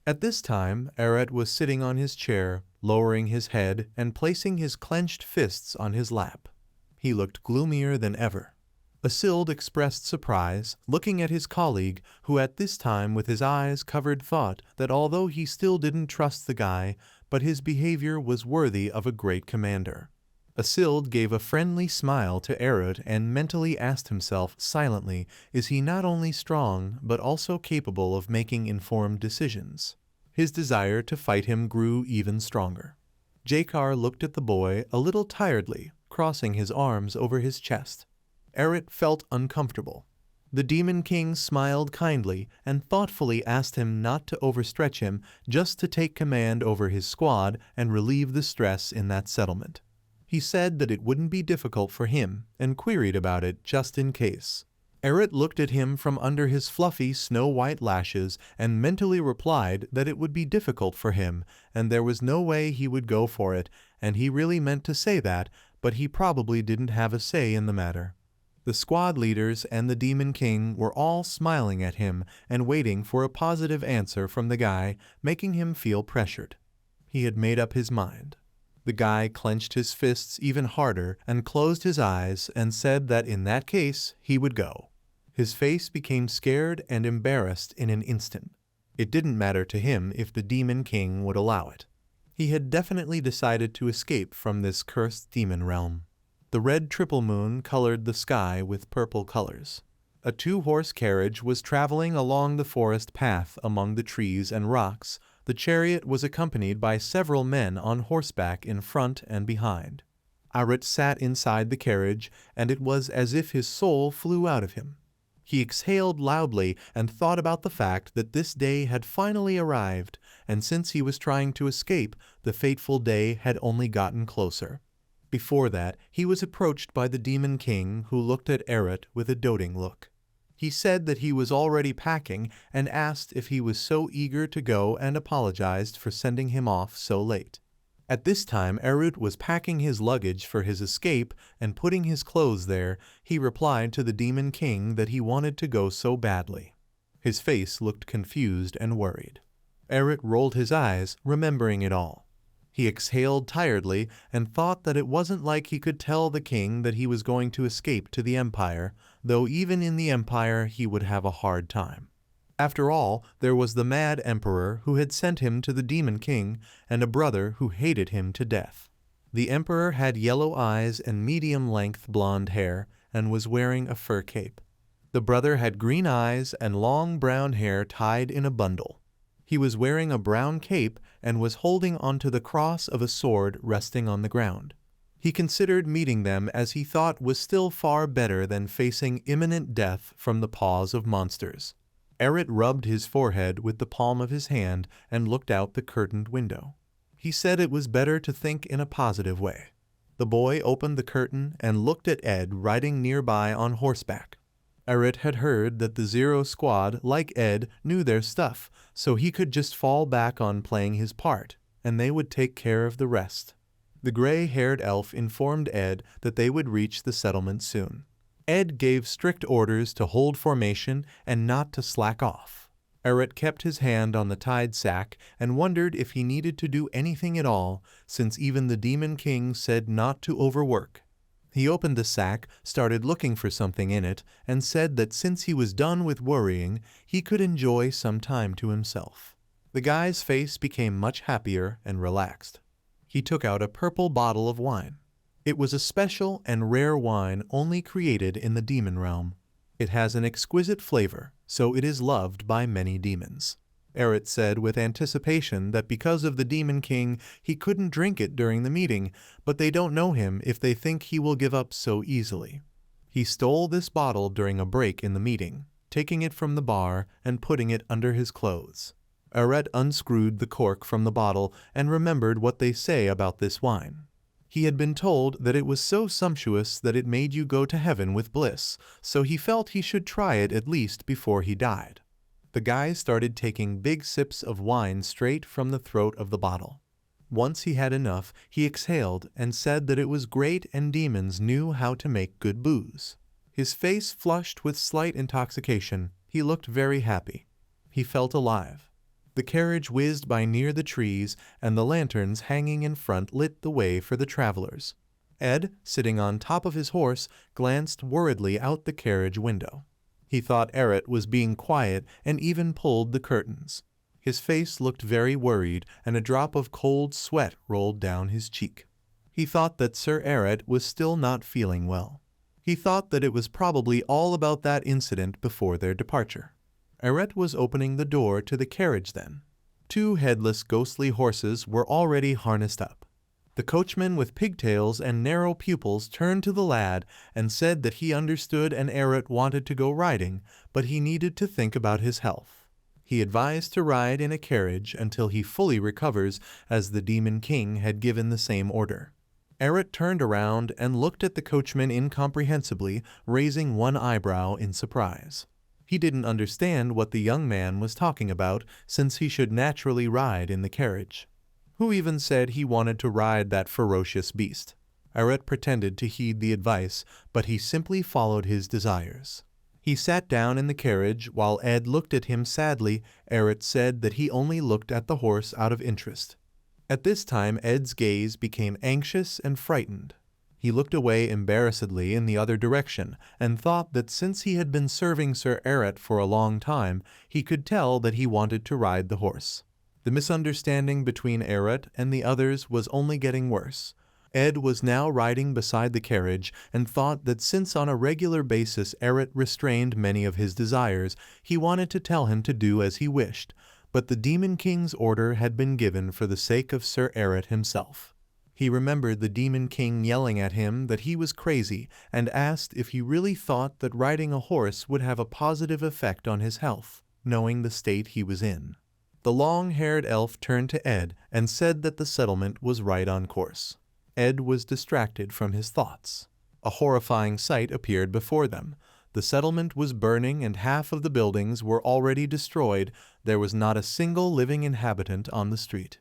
At this time, Eret was sitting on his chair, lowering his head and placing his clenched fists on his lap. He looked gloomier than ever. Asild expressed surprise, looking at his colleague, who at this time with his eyes covered thought that although he still didn't trust the guy, but his behavior was worthy of a great commander. Asild gave a friendly smile to Eret and mentally asked himself silently, is he not only strong but also capable of making informed decisions? His desire to fight him grew even stronger. Jakar looked at the boy a little tiredly, crossing his arms over his chest. Eret felt uncomfortable. The Demon King smiled kindly and thoughtfully asked him not to overstretch him, just to take command over his squad and relieve the stress in that settlement. He said that it wouldn't be difficult for him and queried about it just in case. Eret looked at him from under his fluffy snow-white lashes and mentally replied that it would be difficult for him and there was no way he would go for it, and he really meant to say that, but he probably didn't have a say in the matter. The squad leaders and the Demon King were all smiling at him and waiting for a positive answer from the guy, making him feel pressured. He had made up his mind. The guy clenched his fists even harder and closed his eyes and said that in that case he would go. His face became scared and embarrassed in an instant. It didn't matter to him if the Demon King would allow it. He had definitely decided to escape from this cursed demon realm. The red triple moon colored the sky with purple colors. A two-horse carriage was traveling along the forest path among the trees and rocks. The chariot was accompanied by several men on horseback in front and behind. Eret sat inside the carriage, and it was as if his soul flew out of him. He exhaled loudly and thought about the fact that this day had finally arrived, and since he was trying to escape, the fateful day had only gotten closer. Before that, he was approached by the Demon King, who looked at Eret with a doting look. He said that he was already packing and asked if he was so eager to go and apologized for sending him off so late. At this time Erut was packing his luggage for his escape and putting his clothes there. He replied to the Demon King that he wanted to go so badly. His face looked confused and worried. Erut rolled his eyes, remembering it all. He exhaled tiredly and thought that it wasn't like he could tell the king that he was going to escape to the Empire, though even in the Empire he would have a hard time. After all, there was the mad emperor who had sent him to the Demon King, and a brother who hated him to death. The emperor had yellow eyes and medium-length blonde hair, and was wearing a fur cape. The brother had green eyes and long brown hair tied in a bundle. He was wearing a brown cape and was holding onto the cross of a sword resting on the ground. He considered meeting them, as he thought was still far better than facing imminent death from the paws of monsters. Erut rubbed his forehead with the palm of his hand and looked out the curtained window. He said it was better to think in a positive way. The boy opened the curtain and looked at Ed riding nearby on horseback. Erut had heard that the Zero Squad, like Ed, knew their stuff, so he could just fall back on playing his part, and they would take care of the rest. The gray-haired elf informed Ed that they would reach the settlement soon. Ed gave strict orders to hold formation and not to slack off. Erut kept his hand on the tied sack and wondered if he needed to do anything at all, since even the Demon King said not to overwork. He opened the sack, started looking for something in it, and said that since he was done with worrying, he could enjoy some time to himself. The guy's face became much happier and relaxed. He took out a purple bottle of wine. It was a special and rare wine only created in the demon realm. It has an exquisite flavor, so it is loved by many demons. Erut said with anticipation that because of the Demon King he couldn't drink it during the meeting, but they don't know him if they think he will give up so easily. He stole this bottle during a break in the meeting, taking it from the bar and putting it under his clothes. Erut unscrewed the cork from the bottle and remembered what they say about this wine. He had been told that it was so sumptuous that it made you go to heaven with bliss, so he felt he should try it at least before he died. The guy started taking big sips of wine straight from the throat of the bottle. Once he had enough, he exhaled and said that it was great and demons knew how to make good booze. His face flushed with slight intoxication. He looked very happy. He felt alive. The carriage whizzed by near the trees, and the lanterns hanging in front lit the way for the travelers. Ed, sitting on top of his horse, glanced worriedly out the carriage window. He thought Erut was being quiet and even pulled the curtains. His face looked very worried, and a drop of cold sweat rolled down his cheek. He thought that Sir Erut was still not feeling well. He thought that it was probably all about that incident before their departure. Erut was opening the door to the carriage then. Two headless ghostly horses were already harnessed up. The coachman with pigtails and narrow pupils turned to the lad and said that he understood and Erut wanted to go riding, but he needed to think about his health. He advised to ride in a carriage until he fully recovers, as the Demon King had given the same order. Erut turned around and looked at the coachman incomprehensibly, raising one eyebrow in surprise. He didn't understand what the young man was talking about, since he should naturally ride in the carriage. Who even said he wanted to ride that ferocious beast? Erut pretended to heed the advice, but he simply followed his desires. He sat down in the carriage while Ed looked at him sadly. Erut said that he only looked at the horse out of interest. At this time Ed's gaze became anxious and frightened. He looked away embarrassedly in the other direction, and thought that since he had been serving Sir Erut for a long time, he could tell that he wanted to ride the horse. The misunderstanding between Erut and the others was only getting worse. Ed was now riding beside the carriage, and thought that since on a regular basis Erut restrained many of his desires, he wanted to tell him to do as he wished, but the Demon King's order had been given for the sake of Sir Erut himself. He remembered the Demon King yelling at him that he was crazy, and asked if he really thought that riding a horse would have a positive effect on his health, knowing the state he was in. The long-haired elf turned to Ed and said that the settlement was right on course. Ed was distracted from his thoughts. A horrifying sight appeared before them. The settlement was burning and half of the buildings were already destroyed. There was not a single living inhabitant on the street.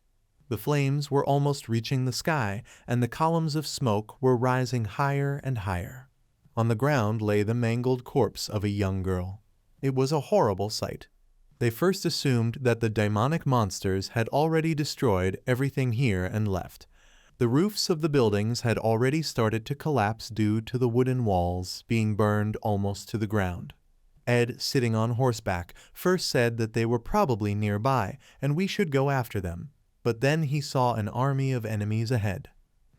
The flames were almost reaching the sky, and the columns of smoke were rising higher and higher. On the ground lay the mangled corpse of a young girl. It was a horrible sight. They first assumed that the demonic monsters had already destroyed everything here and left. The roofs of the buildings had already started to collapse due to the wooden walls being burned almost to the ground. Ed, sitting on horseback, first said that they were probably nearby and we should go after them, but then he saw an army of enemies ahead.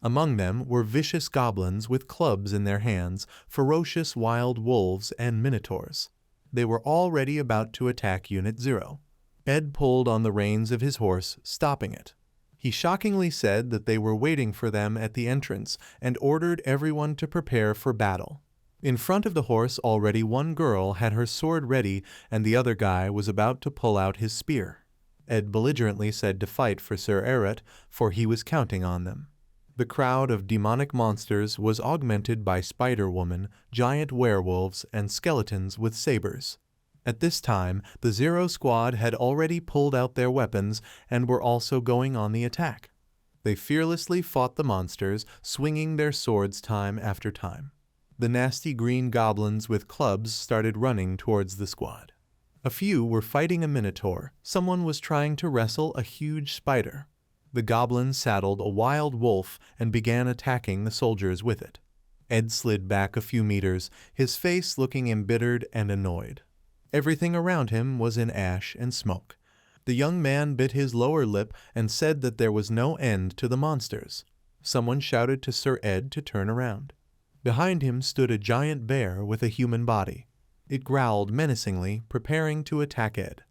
Among them were vicious goblins with clubs in their hands, ferocious wild wolves, and minotaurs. They were already about to attack Unit 0. Ed pulled on the reins of his horse, stopping it. He shockingly said that they were waiting for them at the entrance and ordered everyone to prepare for battle. In front of the horse already one girl had her sword ready and the other guy was about to pull out his spear. Ed belligerently said to fight for Sir Eret, for he was counting on them. The crowd of demonic monsters was augmented by Spider-Woman, giant werewolves, and skeletons with sabers. At this time, the Zero Squad had already pulled out their weapons and were also going on the attack. They fearlessly fought the monsters, swinging their swords time after time. The nasty green goblins with clubs started running towards the squad. A few were fighting a minotaur. Someone was trying to wrestle a huge spider. The goblin saddled a wild wolf and began attacking the soldiers with it. Ed slid back a few meters, his face looking embittered and annoyed. Everything around him was in ash and smoke. The young man bit his lower lip and said that there was no end to the monsters. Someone shouted to Sir Ed to turn around. Behind him stood a giant bear with a human body. It growled menacingly, preparing to attack Ed.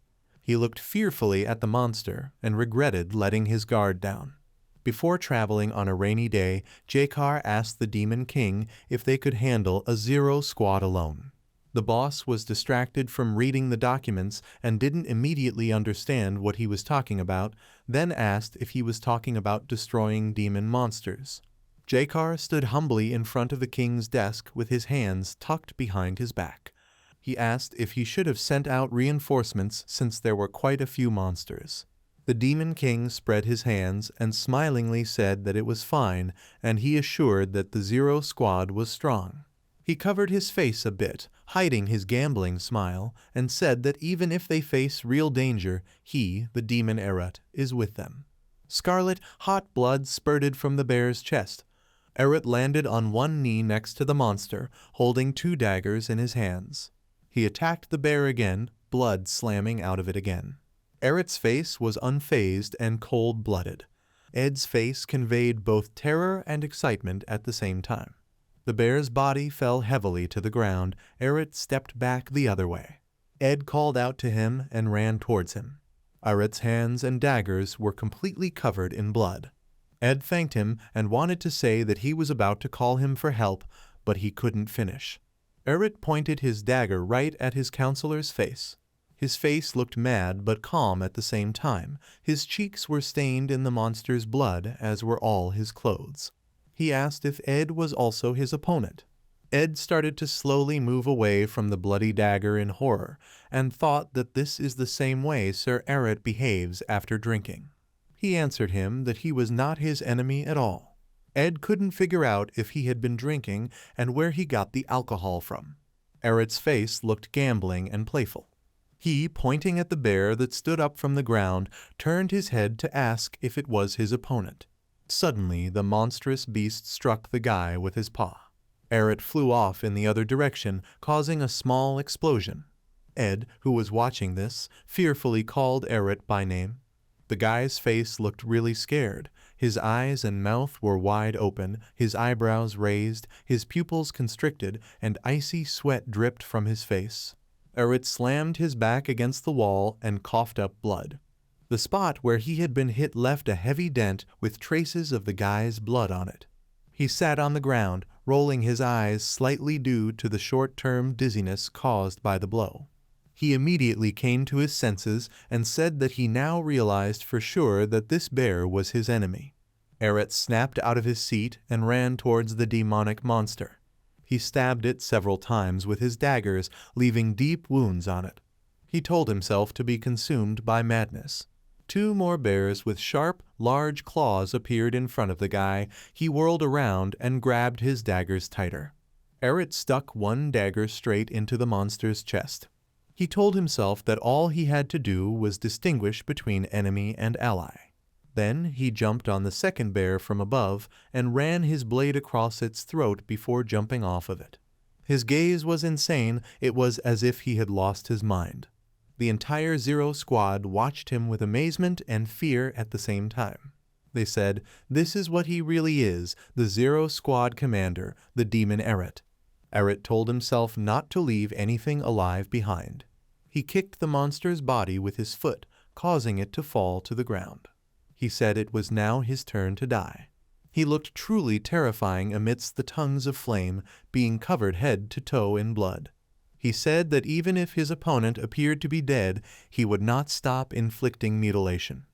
He looked fearfully at the monster and regretted letting his guard down. Before traveling on a rainy day, Jakar asked the Demon King if they could handle a Zero Squad alone. The boss was distracted from reading the documents and didn't immediately understand what he was talking about, then asked if he was talking about destroying demon monsters. Jakar stood humbly in front of the king's desk with his hands tucked behind his back. He asked if he should have sent out reinforcements since there were quite a few monsters. The Demon King spread his hands and smilingly said that it was fine, and he assured that the Zero Squad was strong. He covered his face a bit, hiding his gambling smile, and said that even if they face real danger, he, the Demon Eret, is with them. Scarlet, hot blood spurted from the bear's chest. Eret landed on one knee next to the monster, holding 2 daggers in his hands. He attacked the bear again, blood slamming out of it again. Eret's face was unfazed and cold-blooded. Ed's face conveyed both terror and excitement at the same time. The bear's body fell heavily to the ground. Eret stepped back the other way. Ed called out to him and ran towards him. Eret's hands and daggers were completely covered in blood. Ed thanked him and wanted to say that he was about to call him for help, but he couldn't finish. Eret pointed his dagger right at his counselor's face. His face looked mad but calm at the same time. His cheeks were stained in the monster's blood, as were all his clothes. He asked if Ed was also his opponent. Ed started to slowly move away from the bloody dagger in horror, and thought that this is the same way Sir Eret behaves after drinking. He answered him that he was not his enemy at all. Ed couldn't figure out if he had been drinking and where he got the alcohol from. Eret's face looked gambling and playful. He, pointing at the bear that stood up from the ground, turned his head to ask if it was his opponent. Suddenly, the monstrous beast struck the guy with his paw. Eret flew off in the other direction, causing a small explosion. Ed, who was watching this, fearfully called Eret by name. The guy's face looked really scared. His eyes and mouth were wide open, his eyebrows raised, his pupils constricted, and icy sweat dripped from his face. Eret slammed his back against the wall and coughed up blood. The spot where he had been hit left a heavy dent with traces of the guy's blood on it. He sat on the ground, rolling his eyes slightly due to the short-term dizziness caused by the blow. He immediately came to his senses and said that he now realized for sure that this bear was his enemy. Eret snapped out of his seat and ran towards the demonic monster. He stabbed it several times with his daggers, leaving deep wounds on it. He told himself to be consumed by madness. Two more bears with sharp, large claws appeared in front of the guy. He whirled around and grabbed his daggers tighter. Eret stuck one dagger straight into the monster's chest. He told himself that all he had to do was distinguish between enemy and ally. Then he jumped on the second bear from above and ran his blade across its throat before jumping off of it. His gaze was insane. It was as if he had lost his mind. The entire Zero Squad watched him with amazement and fear at the same time. They said, "This is what he really is, the Zero Squad commander, the demon Eret." Eret told himself not to leave anything alive behind. He kicked the monster's body with his foot, causing it to fall to the ground. He said it was now his turn to die. He looked truly terrifying amidst the tongues of flame, being covered head to toe in blood. He said that even if his opponent appeared to be dead, he would not stop inflicting mutilation.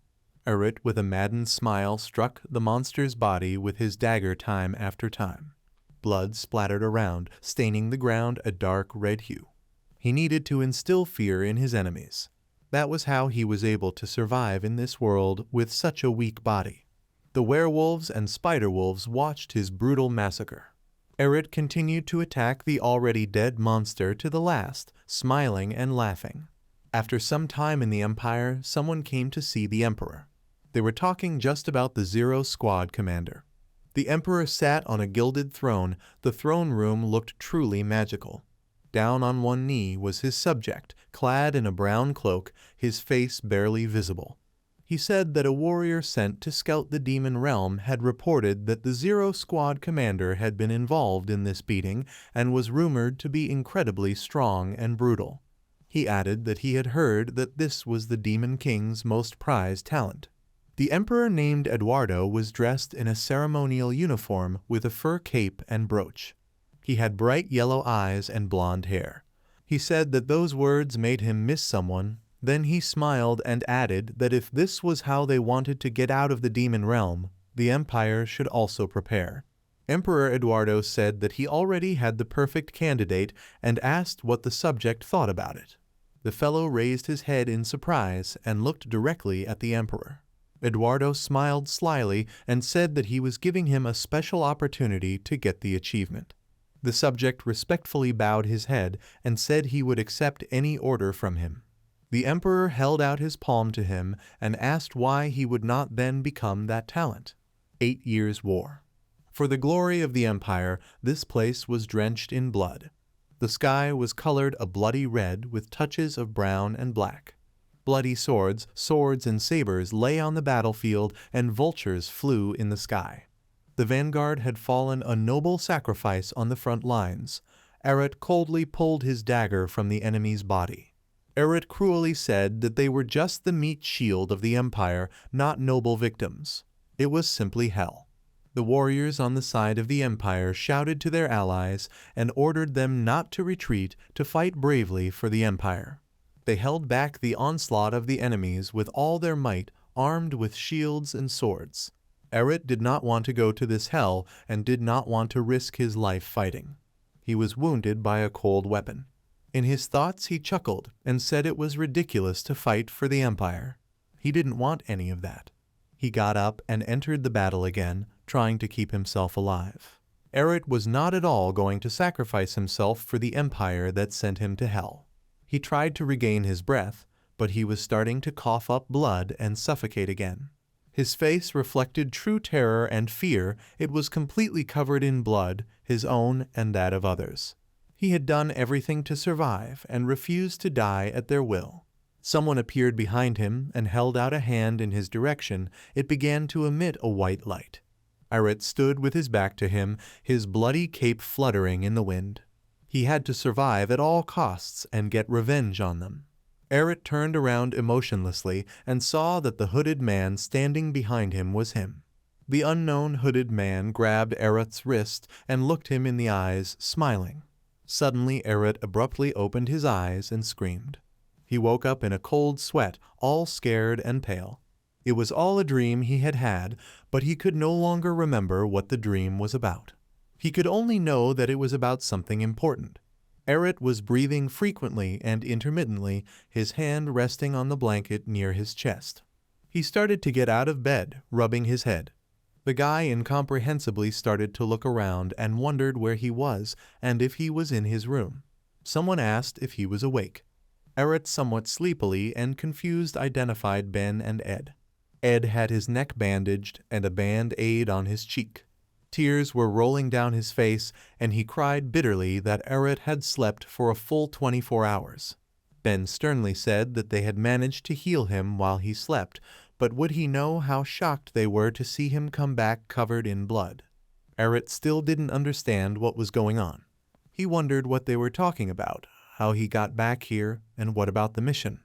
Eret, with a maddened smile, struck the monster's body with his dagger time after time. Blood splattered around, staining the ground a dark red hue. He needed to instill fear in his enemies. That was how he was able to survive in this world with such a weak body. The werewolves and spider-wolves watched his brutal massacre. Eret continued to attack the already dead monster to the last, smiling and laughing. After some time in the Empire, someone came to see the Emperor. They were talking just about the Zero Squad commander. The Emperor sat on a gilded throne. The throne room looked truly magical. Down on one knee was his subject, clad in a brown cloak, his face barely visible. He said that a warrior sent to scout the demon realm had reported that the Zero Squad commander had been involved in this beating and was rumored to be incredibly strong and brutal. He added that he had heard that this was the Demon King's most prized talent. The emperor named Eduardo was dressed in a ceremonial uniform with a fur cape and brooch. He had bright yellow eyes and blonde hair. He said that those words made him miss someone. Then he smiled and added that if this was how they wanted to get out of the demon realm, the empire should also prepare. Emperor Eduardo said that he already had the perfect candidate and asked what the subject thought about it. The fellow raised his head in surprise and looked directly at the emperor. Eduardo smiled slyly and said that he was giving him a special opportunity to get the achievement. The subject respectfully bowed his head and said he would accept any order from him. The emperor held out his palm to him and asked why he would not then become that talent. 8 years' war. For the glory of the empire, this place was drenched in blood. The sky was colored a bloody red with touches of brown and black. Bloody swords and sabers lay on the battlefield, and vultures flew in the sky. The vanguard had fallen a noble sacrifice on the front lines. Eret coldly pulled his dagger from the enemy's body. Eret cruelly said that they were just the meat shield of the empire, not noble victims. It was simply hell. The warriors on the side of the empire shouted to their allies and ordered them not to retreat, to fight bravely for the empire. They held back the onslaught of the enemies with all their might, armed with shields and swords. Eret did not want to go to this hell and did not want to risk his life fighting. He was wounded by a cold weapon. In his thoughts he chuckled and said it was ridiculous to fight for the empire. He didn't want any of that. He got up and entered the battle again, trying to keep himself alive. Eret was not at all going to sacrifice himself for the empire that sent him to hell. He tried to regain his breath, but he was starting to cough up blood and suffocate again. His face reflected true terror and fear. It was completely covered in blood, his own and that of others. He had done everything to survive and refused to die at their will. Someone appeared behind him and held out a hand in his direction. It began to emit a white light. Eret stood with his back to him, his bloody cape fluttering in the wind. He had to survive at all costs and get revenge on them. Eret turned around emotionlessly and saw that the hooded man standing behind him was him. The unknown hooded man grabbed Eret's wrist and looked him in the eyes, smiling. Suddenly Eret abruptly opened his eyes and screamed. He woke up in a cold sweat, all scared and pale. It was all a dream he had had, but he could no longer remember what the dream was about. He could only know that it was about something important. Eret was breathing frequently and intermittently, his hand resting on the blanket near his chest. He started to get out of bed, rubbing his head. The guy incomprehensibly started to look around and wondered where he was and if he was in his room. Someone asked if he was awake. Eret somewhat sleepily and confused identified Ben and Ed. Ed had his neck bandaged and a band-aid on his cheek. Tears were rolling down his face, and he cried bitterly that Eret had slept for a full 24 hours. Ben sternly said that they had managed to heal him while he slept, but would he know how shocked they were to see him come back covered in blood? Eret still didn't understand what was going on. He wondered what they were talking about, how he got back here, and what about the mission.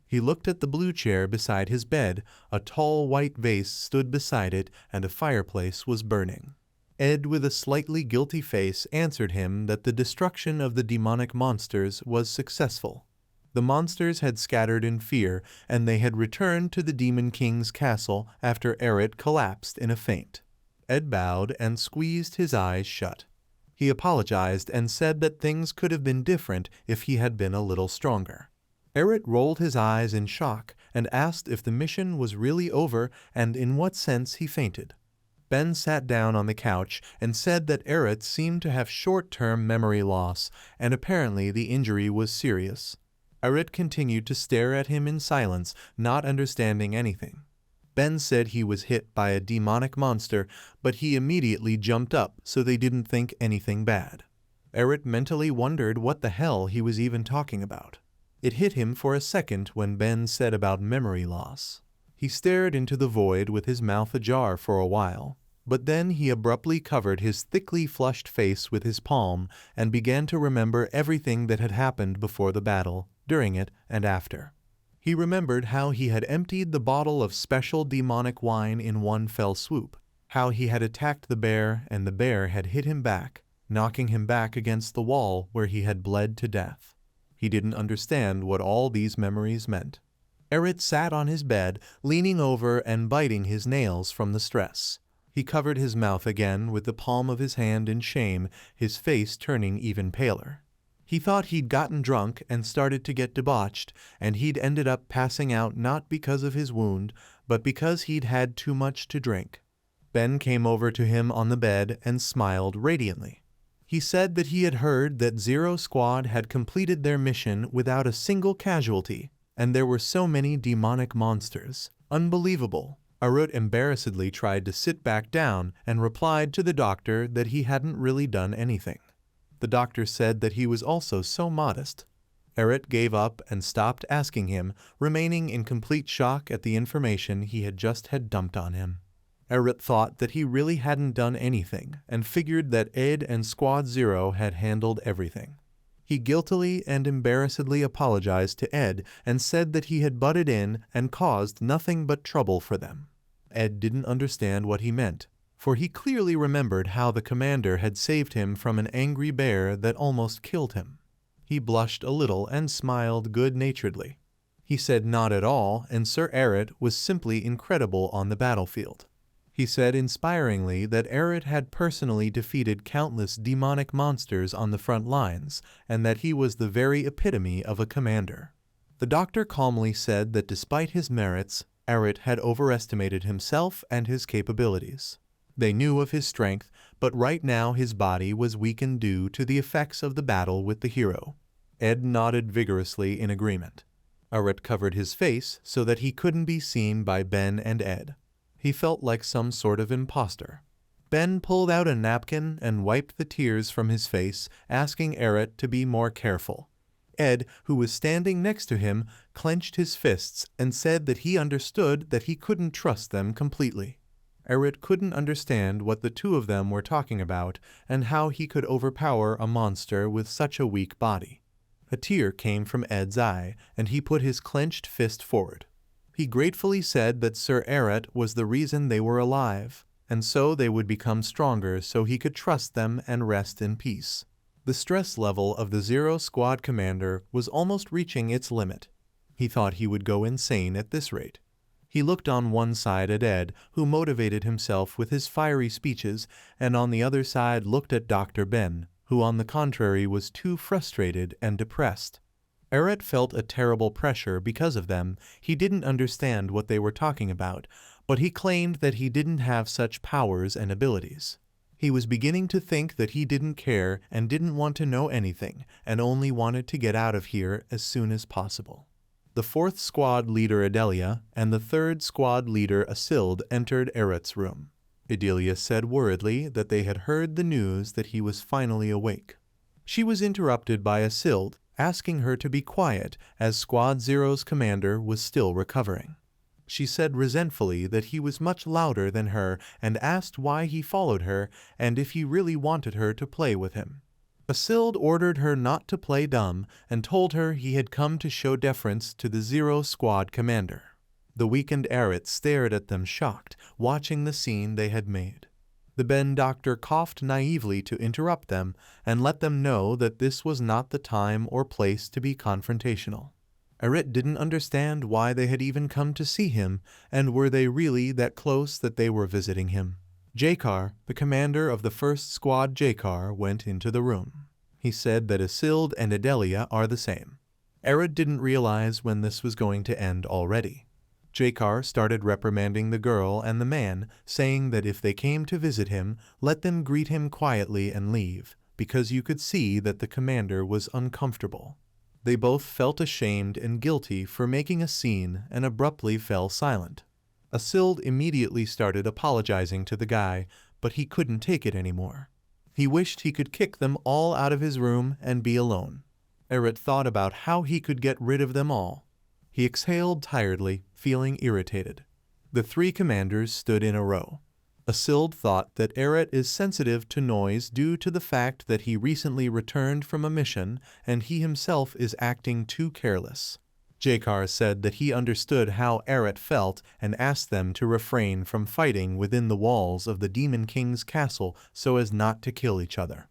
He looked at the blue chair beside his bed. A tall white vase stood beside it, and a fireplace was burning. Ed, with a slightly guilty face, answered him that the destruction of the demonic monsters was successful. The monsters had scattered in fear, and they had returned to the Demon King's castle after Eret collapsed in a faint. Ed bowed and squeezed his eyes shut. He apologized and said that things could have been different if he had been a little stronger. Eret rolled his eyes in shock and asked if the mission was really over and in what sense he fainted. Ben sat down on the couch and said that Eret seemed to have short-term memory loss, and apparently the injury was serious. Eret continued to stare at him in silence, not understanding anything. Ben said he was hit by a demonic monster, but he immediately jumped up so they didn't think anything bad. Eret mentally wondered what the hell he was even talking about. It hit him for a second when Ben said about memory loss. He stared into the void with his mouth ajar for a while, but then he abruptly covered his thickly flushed face with his palm and began to remember everything that had happened before the battle, during it, and after. He remembered how he had emptied the bottle of special demonic wine in one fell swoop, how he had attacked the bear and the bear had hit him back, knocking him back against the wall where he had bled to death. He didn't understand what all these memories meant. Eret sat on his bed, leaning over and biting his nails from the stress. He covered his mouth again with the palm of his hand in shame, his face turning even paler. He thought he'd gotten drunk and started to get debauched, and he'd ended up passing out not because of his wound, but because he'd had too much to drink. Ben came over to him on the bed and smiled radiantly. He said that he had heard that Zero Squad had completed their mission without a single casualty, and there were so many demonic monsters. Unbelievable. Eret embarrassedly tried to sit back down and replied to the doctor that he hadn't really done anything. The doctor said that he was also so modest. Eret gave up and stopped asking him, remaining in complete shock at the information he had just had dumped on him. Eret thought that he really hadn't done anything and figured that Ed and Squad Zero had handled everything. He guiltily and embarrassedly apologized to Ed and said that he had butted in and caused nothing but trouble for them. Ed didn't understand what he meant, for he clearly remembered how the commander had saved him from an angry bear that almost killed him. He blushed a little and smiled good-naturedly. He said not at all, and Sir Eret was simply incredible on the battlefield. He said inspiringly that Eret had personally defeated countless demonic monsters on the front lines, and that he was the very epitome of a commander. The doctor calmly said that despite his merits, Eret had overestimated himself and his capabilities. They knew of his strength, but right now his body was weakened due to the effects of the battle with the hero. Ed nodded vigorously in agreement. Eret covered his face so that he couldn't be seen by Ben and Ed. He felt like some sort of imposter. Ben pulled out a napkin and wiped the tears from his face, asking Eret to be more careful. Ed, who was standing next to him, clenched his fists and said that he understood that he couldn't trust them completely. Eret couldn't understand what the two of them were talking about and how he could overpower a monster with such a weak body. A tear came from Ed's eye, and he put his clenched fist forward. He gratefully said that Sir Eret was the reason they were alive, and so they would become stronger so he could trust them and rest in peace. The stress level of the Zero Squad commander was almost reaching its limit. He thought he would go insane at this rate. He looked on one side at Ed, who motivated himself with his fiery speeches, and on the other side looked at Dr. Ben, who on the contrary was too frustrated and depressed. Eret felt a terrible pressure because of them. He didn't understand what they were talking about, but he claimed that he didn't have such powers and abilities. He was beginning to think that he didn't care and didn't want to know anything, and only wanted to get out of here as soon as possible. The fourth squad leader Adelia and the third squad leader Asild entered Eret's room. Adelia said worriedly that they had heard the news that he was finally awake. She was interrupted by Asild, asking her to be quiet as Squad Zero's commander was still recovering. She said resentfully that he was much louder than her and asked why he followed her and if he really wanted her to play with him. Asild ordered her not to play dumb and told her he had come to show deference to the Zero Squad commander. The weakened Eret stared at them shocked, watching the scene they had made. The Ben doctor coughed naively to interrupt them and let them know that this was not the time or place to be confrontational. Eret didn't understand why they had even come to see him, and were they really that close that they were visiting him. Jakar, the commander of the first squad Jakar, went into the room. He said that Asild and Adelia are the same. Eret didn't realize when this was going to end already. Jakar started reprimanding the girl and the man, saying that if they came to visit him, let them greet him quietly and leave, because you could see that the commander was uncomfortable. They both felt ashamed and guilty for making a scene and abruptly fell silent. Asild immediately started apologizing to the guy, but he couldn't take it anymore. He wished he could kick them all out of his room and be alone. Eret thought about how he could get rid of them all. He exhaled tiredly, feeling irritated. The three commanders stood in a row. Asild thought that Eret is sensitive to noise due to the fact that he recently returned from a mission and he himself is acting too careless. Jakar said that he understood how Eret felt and asked them to refrain from fighting within the walls of the Demon King's castle so as not to kill each other.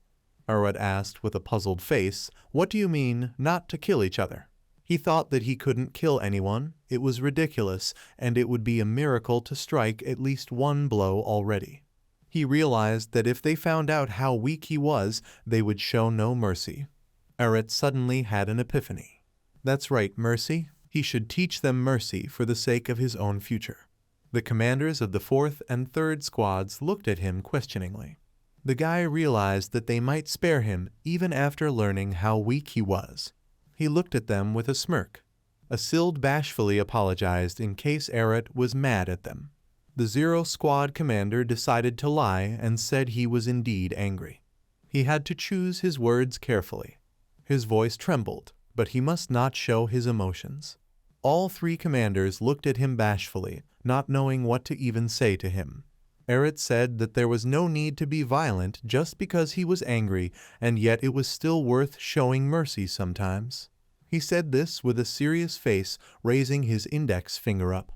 Eret asked with a puzzled face, "What do you mean, not to kill each other?" He thought that he couldn't kill anyone, it was ridiculous, and it would be a miracle to strike at least one blow already. He realized that if they found out how weak he was, they would show no mercy. Eret suddenly had an epiphany. That's right, mercy. He should teach them mercy for the sake of his own future. The commanders of the fourth and third squads looked at him questioningly. The guy realized that they might spare him even after learning how weak he was. He looked at them with a smirk. Asild bashfully apologized in case Eret was mad at them. The Zero Squad commander decided to lie and said he was indeed angry. He had to choose his words carefully. His voice trembled, but he must not show his emotions. All three commanders looked at him bashfully, not knowing what to even say to him. Eret said that there was no need to be violent just because he was angry, and yet it was still worth showing mercy sometimes. He said this with a serious face, raising his index finger up.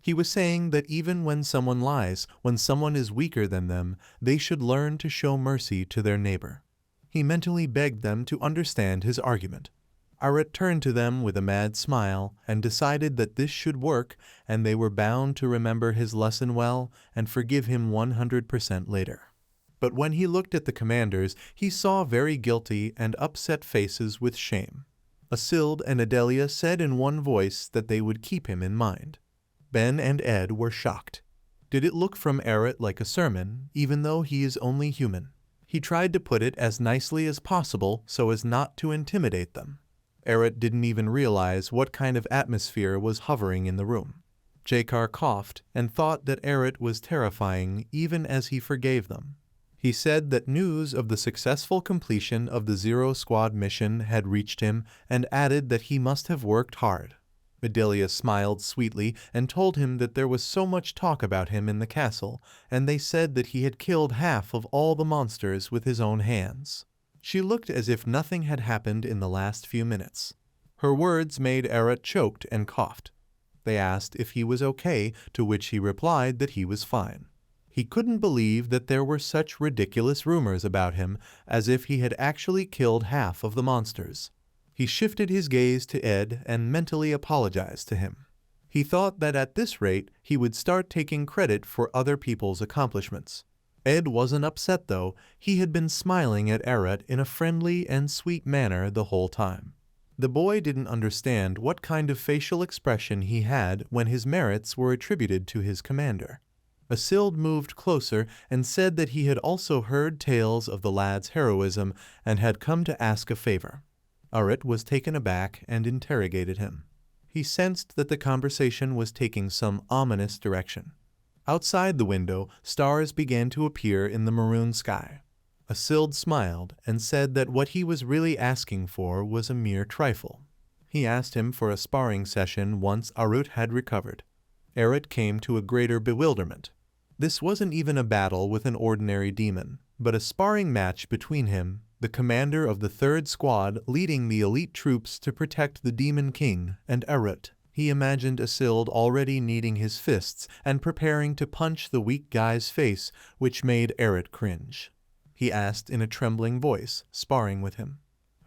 He was saying that even when someone lies, when someone is weaker than them, they should learn to show mercy to their neighbor. He mentally begged them to understand his argument. Eret turned to them with a mad smile and decided that this should work, and they were bound to remember his lesson well and forgive him 100% later. But when he looked at the commanders, he saw very guilty and upset faces with shame. Asild and Adelia said in one voice that they would keep him in mind. Ben and Ed were shocked. Did it look from Eret like a sermon, even though he is only human? He tried to put it as nicely as possible so as not to intimidate them. Eret didn't even realize what kind of atmosphere was hovering in the room. Jakar coughed and thought that Eret was terrifying even as he forgave them. He said that news of the successful completion of the Zero Squad mission had reached him and added that he must have worked hard. Adelia smiled sweetly and told him that there was so much talk about him in the castle, and they said that he had killed half of all the monsters with his own hands. She looked as if nothing had happened in the last few minutes. Her words made Eret choked and coughed. They asked if he was okay, to which he replied that he was fine. He couldn't believe that there were such ridiculous rumors about him, as if he had actually killed half of the monsters. He shifted his gaze to Ed and mentally apologized to him. He thought that at this rate he would start taking credit for other people's accomplishments. Ed wasn't upset though. He had been smiling at Eret in a friendly and sweet manner the whole time. The boy didn't understand what kind of facial expression he had when his merits were attributed to his commander. Asild moved closer and said that he had also heard tales of the lad's heroism and had come to ask a favor. Arit was taken aback and interrogated him. He sensed that the conversation was taking some ominous direction. Outside the window, stars began to appear in the maroon sky. Asild smiled and said that what he was really asking for was a mere trifle. He asked him for a sparring session once Arut had recovered. Arit came to a greater bewilderment. This wasn't even a battle with an ordinary demon, but a sparring match between him, the commander of the 3rd Squad leading the elite troops to protect the Demon King, and Arut. He imagined Asild already kneading his fists and preparing to punch the weak guy's face, which made Arit cringe. He asked in a trembling voice, sparring with him.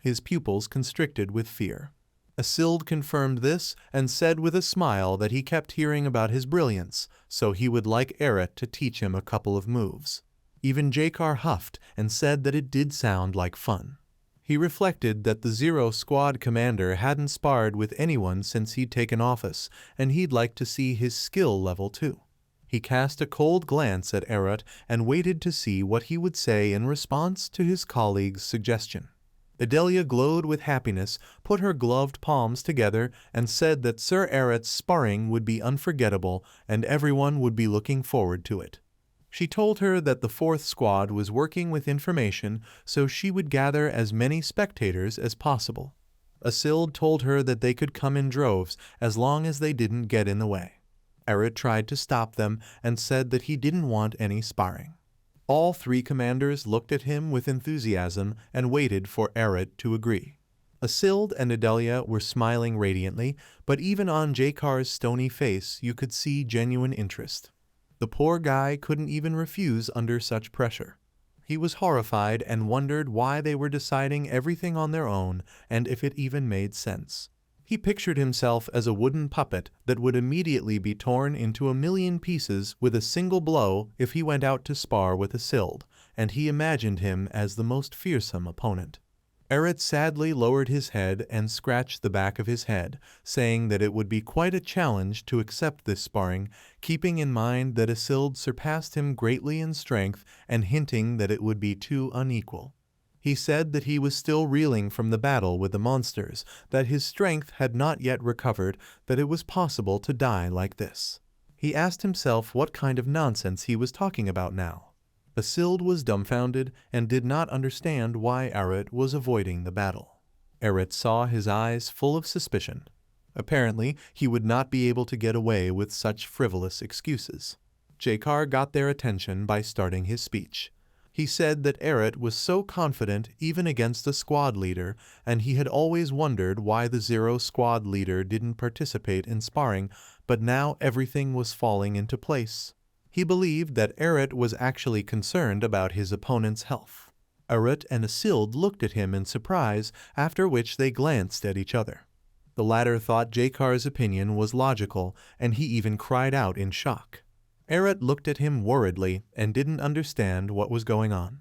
His pupils constricted with fear. Asild confirmed this and said with a smile that he kept hearing about his brilliance, so he would like Arit to teach him a couple of moves. Even Jakar huffed and said that it did sound like fun. He reflected that the 0 Squad commander hadn't sparred with anyone since he'd taken office, and he'd like to see his skill level too. He cast a cold glance at Arit and waited to see what he would say in response to his colleague's suggestion. Adelia glowed with happiness, put her gloved palms together, and said that Sir Arit's sparring would be unforgettable and everyone would be looking forward to it. She told her that the 4th Squad was working with information, so she would gather as many spectators as possible. Asild told her that they could come in droves as long as they didn't get in the way. Arit tried to stop them and said that he didn't want any sparring. All 3 commanders looked at him with enthusiasm and waited for Arit to agree. Asild and Adelia were smiling radiantly, but even on Jakar's stony face you could see genuine interest. The poor guy couldn't even refuse under such pressure. He was horrified and wondered why they were deciding everything on their own and if it even made sense. He pictured himself as a wooden puppet that would immediately be torn into a million pieces with a single blow if he went out to spar with Asild, and he imagined him as the most fearsome opponent. Arit sadly lowered his head and scratched the back of his head, saying that it would be quite a challenge to accept this sparring, keeping in mind that Asild surpassed him greatly in strength and hinting that it would be too unequal. He said that he was still reeling from the battle with the monsters, that his strength had not yet recovered, that it was possible to die like this. He asked himself what kind of nonsense he was talking about now. Asild was dumbfounded and did not understand why Arit was avoiding the battle. Arit saw his eyes full of suspicion. Apparently, he would not be able to get away with such frivolous excuses. Jakar got their attention by starting his speech. He said that Arit was so confident even against a squad leader, and he had always wondered why the 0 Squad leader didn't participate in sparring, but now everything was falling into place. He believed that Arit was actually concerned about his opponent's health. Arit and Asild looked at him in surprise, after which they glanced at each other. The latter thought Jakar's opinion was logical, and he even cried out in shock. Arit looked at him worriedly and didn't understand what was going on.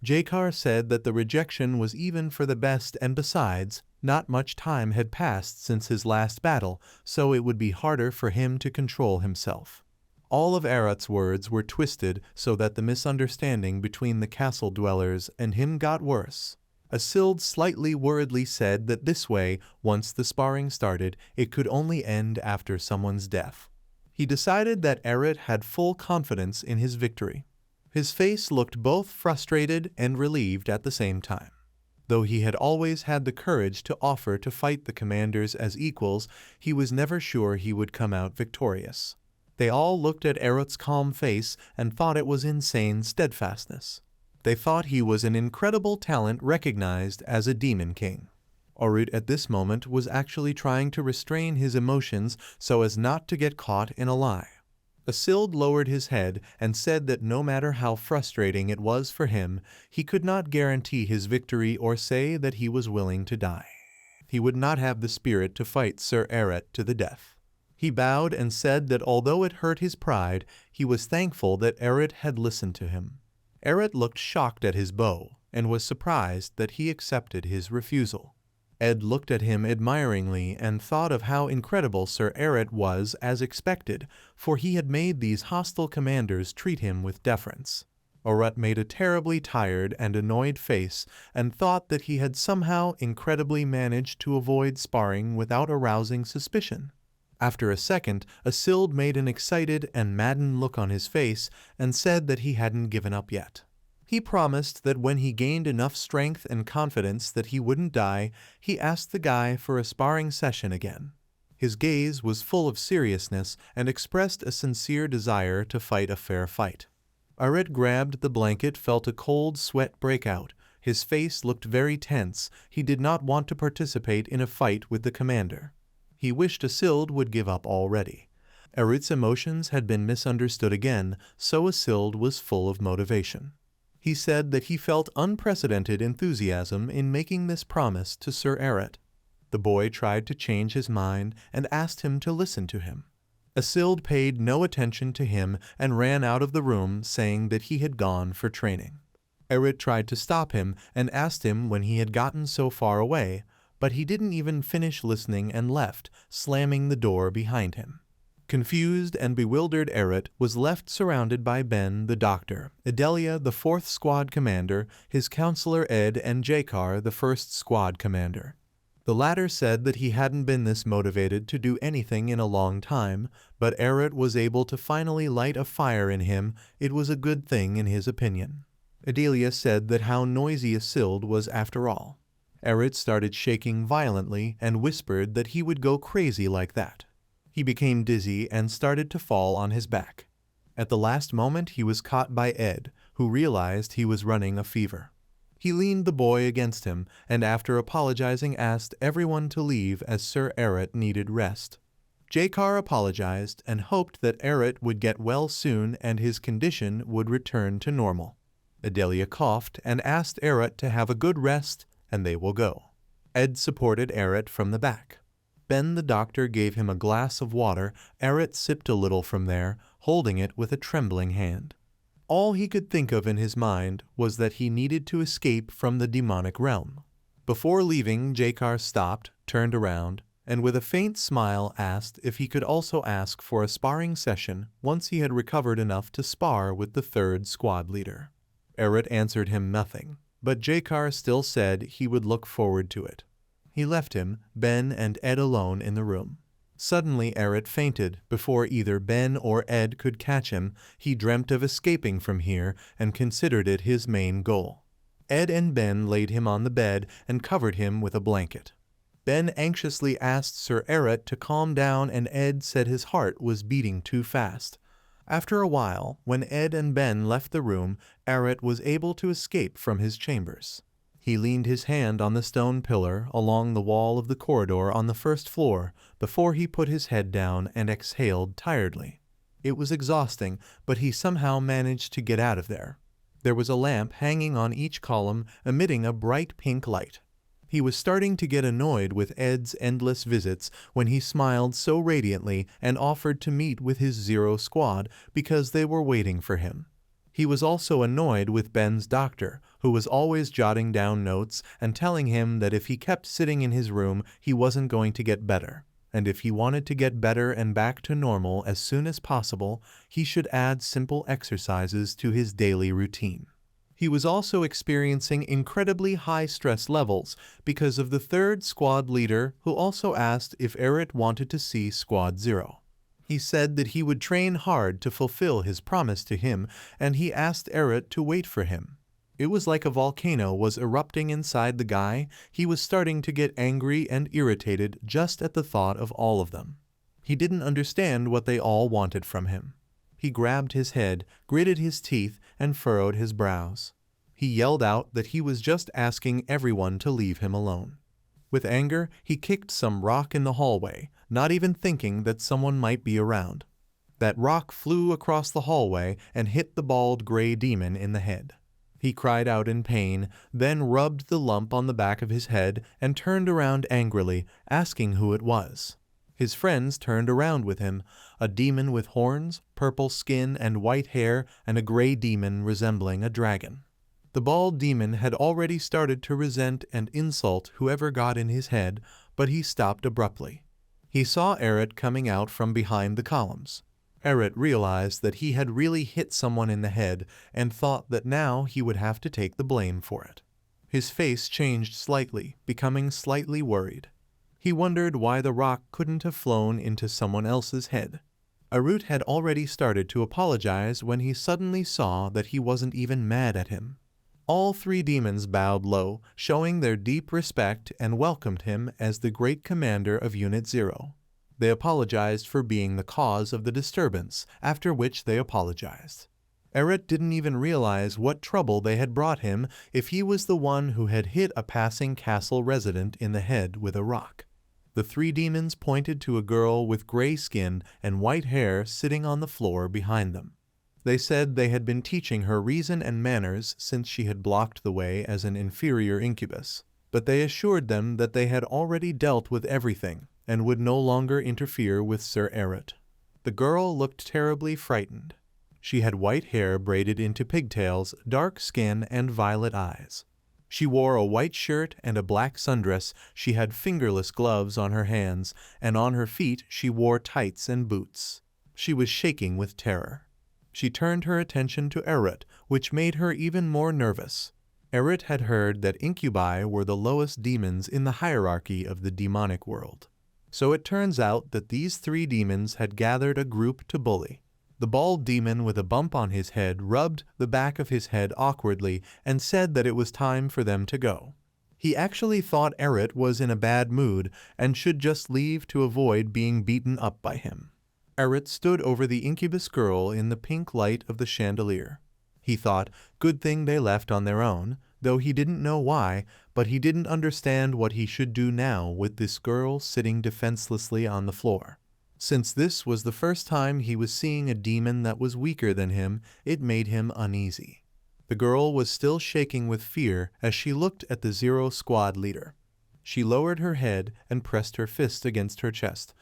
Jakar said that the rejection was even for the best, and besides, not much time had passed since his last battle, so it would be harder for him to control himself. All of Arit's words were twisted so that the misunderstanding between the castle dwellers and him got worse. Asild slightly worriedly said that this way, once the sparring started, it could only end after someone's death. He decided that Arit had full confidence in his victory. His face looked both frustrated and relieved at the same time. Though he had always had the courage to offer to fight the commanders as equals, he was never sure he would come out victorious. They all looked at Arit's calm face and thought it was insane steadfastness. They thought he was an incredible talent recognized as a demon king. Arut at this moment was actually trying to restrain his emotions so as not to get caught in a lie. Asild lowered his head and said that no matter how frustrating it was for him, he could not guarantee his victory or say that he was willing to die. He would not have the spirit to fight Sir Arit to the death. He bowed and said that although it hurt his pride, he was thankful that Arit had listened to him. Arit looked shocked at his bow and was surprised that he accepted his refusal. Ed looked at him admiringly and thought of how incredible Sir Eret was as expected, for he had made these hostile commanders treat him with deference. Eret made a terribly tired and annoyed face and thought that he had somehow incredibly managed to avoid sparring without arousing suspicion. After a second, Asild made an excited and maddened look on his face and said that he hadn't given up yet. He promised that when he gained enough strength and confidence that he wouldn't die, he asked the guy for a sparring session again. His gaze was full of seriousness and expressed a sincere desire to fight a fair fight. Eret grabbed the blanket, felt a cold sweat break out. His face looked very tense. He did not want to participate in a fight with the commander. He wished Asild would give up already. Eret's emotions had been misunderstood again, so Asild was full of motivation. He said that he felt unprecedented enthusiasm in making this promise to Sir Eret. The boy tried to change his mind and asked him to listen to him. Asild paid no attention to him and ran out of the room, saying that he had gone for training. Eret tried to stop him and asked him when he had gotten so far away, but he didn't even finish listening and left, slamming the door behind him. Confused and bewildered Eret was left surrounded by Ben, the doctor, Adelia, the 4th Squad commander, his counselor Ed, and Jakar, the 1st Squad commander. The latter said that he hadn't been this motivated to do anything in a long time, but Eret was able to finally light a fire in him. It was a good thing in his opinion. Adelia said that how noisy Asild was after all. Eret started shaking violently and whispered that he would go crazy like that. He became dizzy and started to fall on his back. At the last moment he was caught by Ed, who realized he was running a fever. He leaned the boy against him and after apologizing asked everyone to leave as Sir Eret needed rest. Jakar apologized and hoped that Eret would get well soon and his condition would return to normal. Adelia coughed and asked Eret to have a good rest and they will go. Ed supported Eret from the back. Ben the doctor gave him a glass of water. Eret sipped a little from there, holding it with a trembling hand. All he could think of in his mind was that he needed to escape from the demonic realm. Before leaving, Jakar stopped, turned around, and with a faint smile asked if he could also ask for a sparring session once he had recovered enough to spar with the 3rd Squad leader. Eret answered him nothing, but Jakar still said he would look forward to it. He left him, Ben and Ed alone in the room. Suddenly Eret fainted. Before either Ben or Ed could catch him, he dreamt of escaping from here and considered it his main goal. Ed and Ben laid him on the bed and covered him with a blanket. Ben anxiously asked Sir Eret to calm down and Ed said his heart was beating too fast. After a while, when Ed and Ben left the room, Eret was able to escape from his chambers. He leaned his hand on the stone pillar along the wall of the corridor on the 1st floor before he put his head down and exhaled tiredly. It was exhausting, but he somehow managed to get out of there. There was a lamp hanging on each column, emitting a bright pink light. He was starting to get annoyed with Ed's endless visits when he smiled so radiantly and offered to meet with his 0 Squad because they were waiting for him. He was also annoyed with Ben's doctor, who was always jotting down notes and telling him that if he kept sitting in his room, he wasn't going to get better, and if he wanted to get better and back to normal as soon as possible, he should add simple exercises to his daily routine. He was also experiencing incredibly high stress levels because of the 3rd Squad leader, who also asked if Eret wanted to see Squad 0. He said that he would train hard to fulfill his promise to him, and he asked Eret to wait for him. It was like a volcano was erupting inside the guy. He was starting to get angry and irritated just at the thought of all of them. He didn't understand what they all wanted from him. He grabbed his head, gritted his teeth, and furrowed his brows. He yelled out that he was just asking everyone to leave him alone. With anger, he kicked some rock in the hallway, not even thinking that someone might be around. That rock flew across the hallway and hit the bald gray demon in the head. He cried out in pain, then rubbed the lump on the back of his head and turned around angrily, asking who it was. His friends turned around with him, a demon with horns, purple skin and white hair, and a gray demon resembling a dragon. The bald demon had already started to resent and insult whoever got in his head, but he stopped abruptly. He saw Eret coming out from behind the columns. Eret realized that he had really hit someone in the head and thought that now he would have to take the blame for it. His face changed slightly, becoming slightly worried. He wondered why the rock couldn't have flown into someone else's head. Arut had already started to apologize when he suddenly saw that he wasn't even mad at him. All three demons bowed low, showing their deep respect and welcomed him as the great commander of Unit 0. They apologized for being the cause of the disturbance, after which they apologized. Eret didn't even realize what trouble they had brought him if he was the one who had hit a passing castle resident in the head with a rock. The three demons pointed to a girl with gray skin and white hair sitting on the floor behind them. They said they had been teaching her reason and manners since she had blocked the way as an inferior incubus, but they assured them that they had already dealt with everything and would no longer interfere with Sir Eret. The girl looked terribly frightened. She had white hair braided into pigtails, dark skin, and violet eyes. She wore a white shirt and a black sundress. She had fingerless gloves on her hands, and on her feet she wore tights and boots. She was shaking with terror. She turned her attention to Eret, which made her even more nervous. Eret had heard that incubi were the lowest demons in the hierarchy of the demonic world. So it turns out that these three demons had gathered a group to bully. The bald demon with a bump on his head rubbed the back of his head awkwardly and said that it was time for them to go. He actually thought Eret was in a bad mood and should just leave to avoid being beaten up by him. Eret stood over the incubus girl in the pink light of the chandelier. He thought, good thing they left on their own, though he didn't know why, but he didn't understand what he should do now with this girl sitting defenselessly on the floor. Since this was the first time he was seeing a demon that was weaker than him, it made him uneasy. The girl was still shaking with fear as she looked at the Zero Squad leader. She lowered her head and pressed her fist against her chest.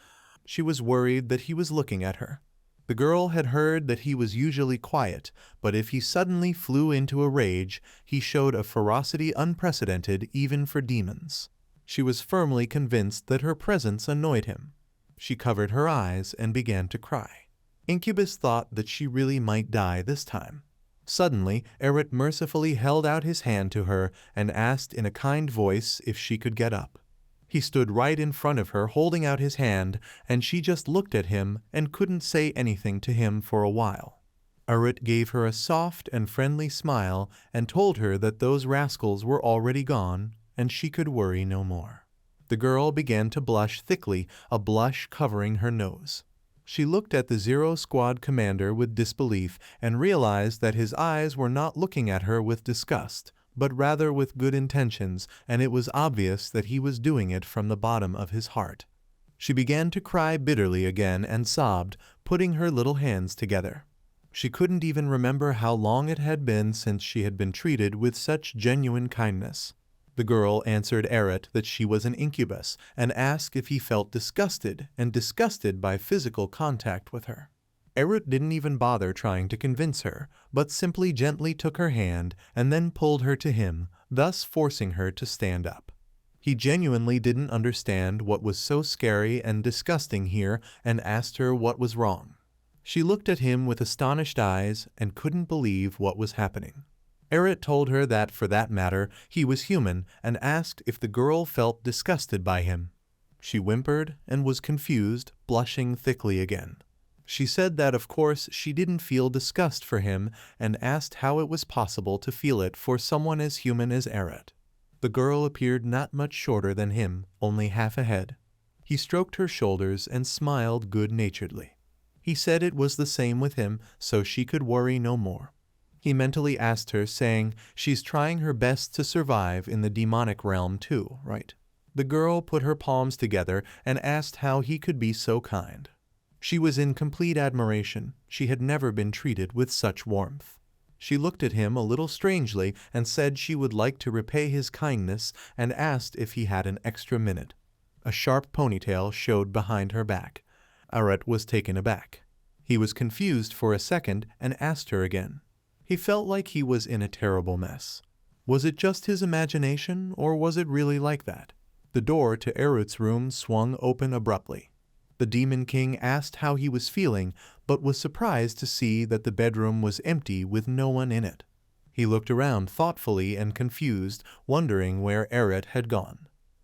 She was worried that he was looking at her. The girl had heard that he was usually quiet, but if he suddenly flew into a rage, he showed a ferocity unprecedented even for demons. She was firmly convinced that her presence annoyed him. She covered her eyes and began to cry. Incubus thought that she really might die this time. Suddenly, Eret mercifully held out his hand to her and asked in a kind voice if she could get up. He stood right in front of her holding out his hand, and she just looked at him and couldn't say anything to him for a while. Eret gave her a soft and friendly smile and told her that those rascals were already gone and she could worry no more. The girl began to blush thickly, a blush covering her nose. She looked at the Zero Squad commander with disbelief and realized that his eyes were not looking at her with disgust, but rather with good intentions, and it was obvious that he was doing it from the bottom of his heart. She began to cry bitterly again and sobbed, putting her little hands together. She couldn't even remember how long it had been since she had been treated with such genuine kindness. The girl answered Eret that she was an incubus and asked if he felt disgusted by physical contact with her. Eret didn't even bother trying to convince her, but simply gently took her hand and then pulled her to him, thus forcing her to stand up. He genuinely didn't understand what was so scary and disgusting here and asked her what was wrong. She looked at him with astonished eyes and couldn't believe what was happening. Eret told her that, for that matter, he was human and asked if the girl felt disgusted by him. She whimpered and was confused, blushing thickly again. She said that of course she didn't feel disgust for him and asked how it was possible to feel it for someone as human as Eret. The girl appeared not much shorter than him, only half a head. He stroked her shoulders and smiled good-naturedly. He said it was the same with him, so she could worry no more. He mentally asked her, saying, "She's trying her best to survive in the demonic realm too, right?" The girl put her palms together and asked how he could be so kind. She was in complete admiration. She had never been treated with such warmth. She looked at him a little strangely and said she would like to repay his kindness and asked if he had an extra minute. A sharp ponytail showed behind her back. Eret was taken aback. He was confused for a second and asked her again. He felt like he was in a terrible mess. Was it just his imagination, or was it really like that? The door to Erut's room swung open abruptly. The Demon King asked how he was feeling, but was surprised to see that the bedroom was empty with no one in it. He looked around thoughtfully and confused, wondering where Erut had gone.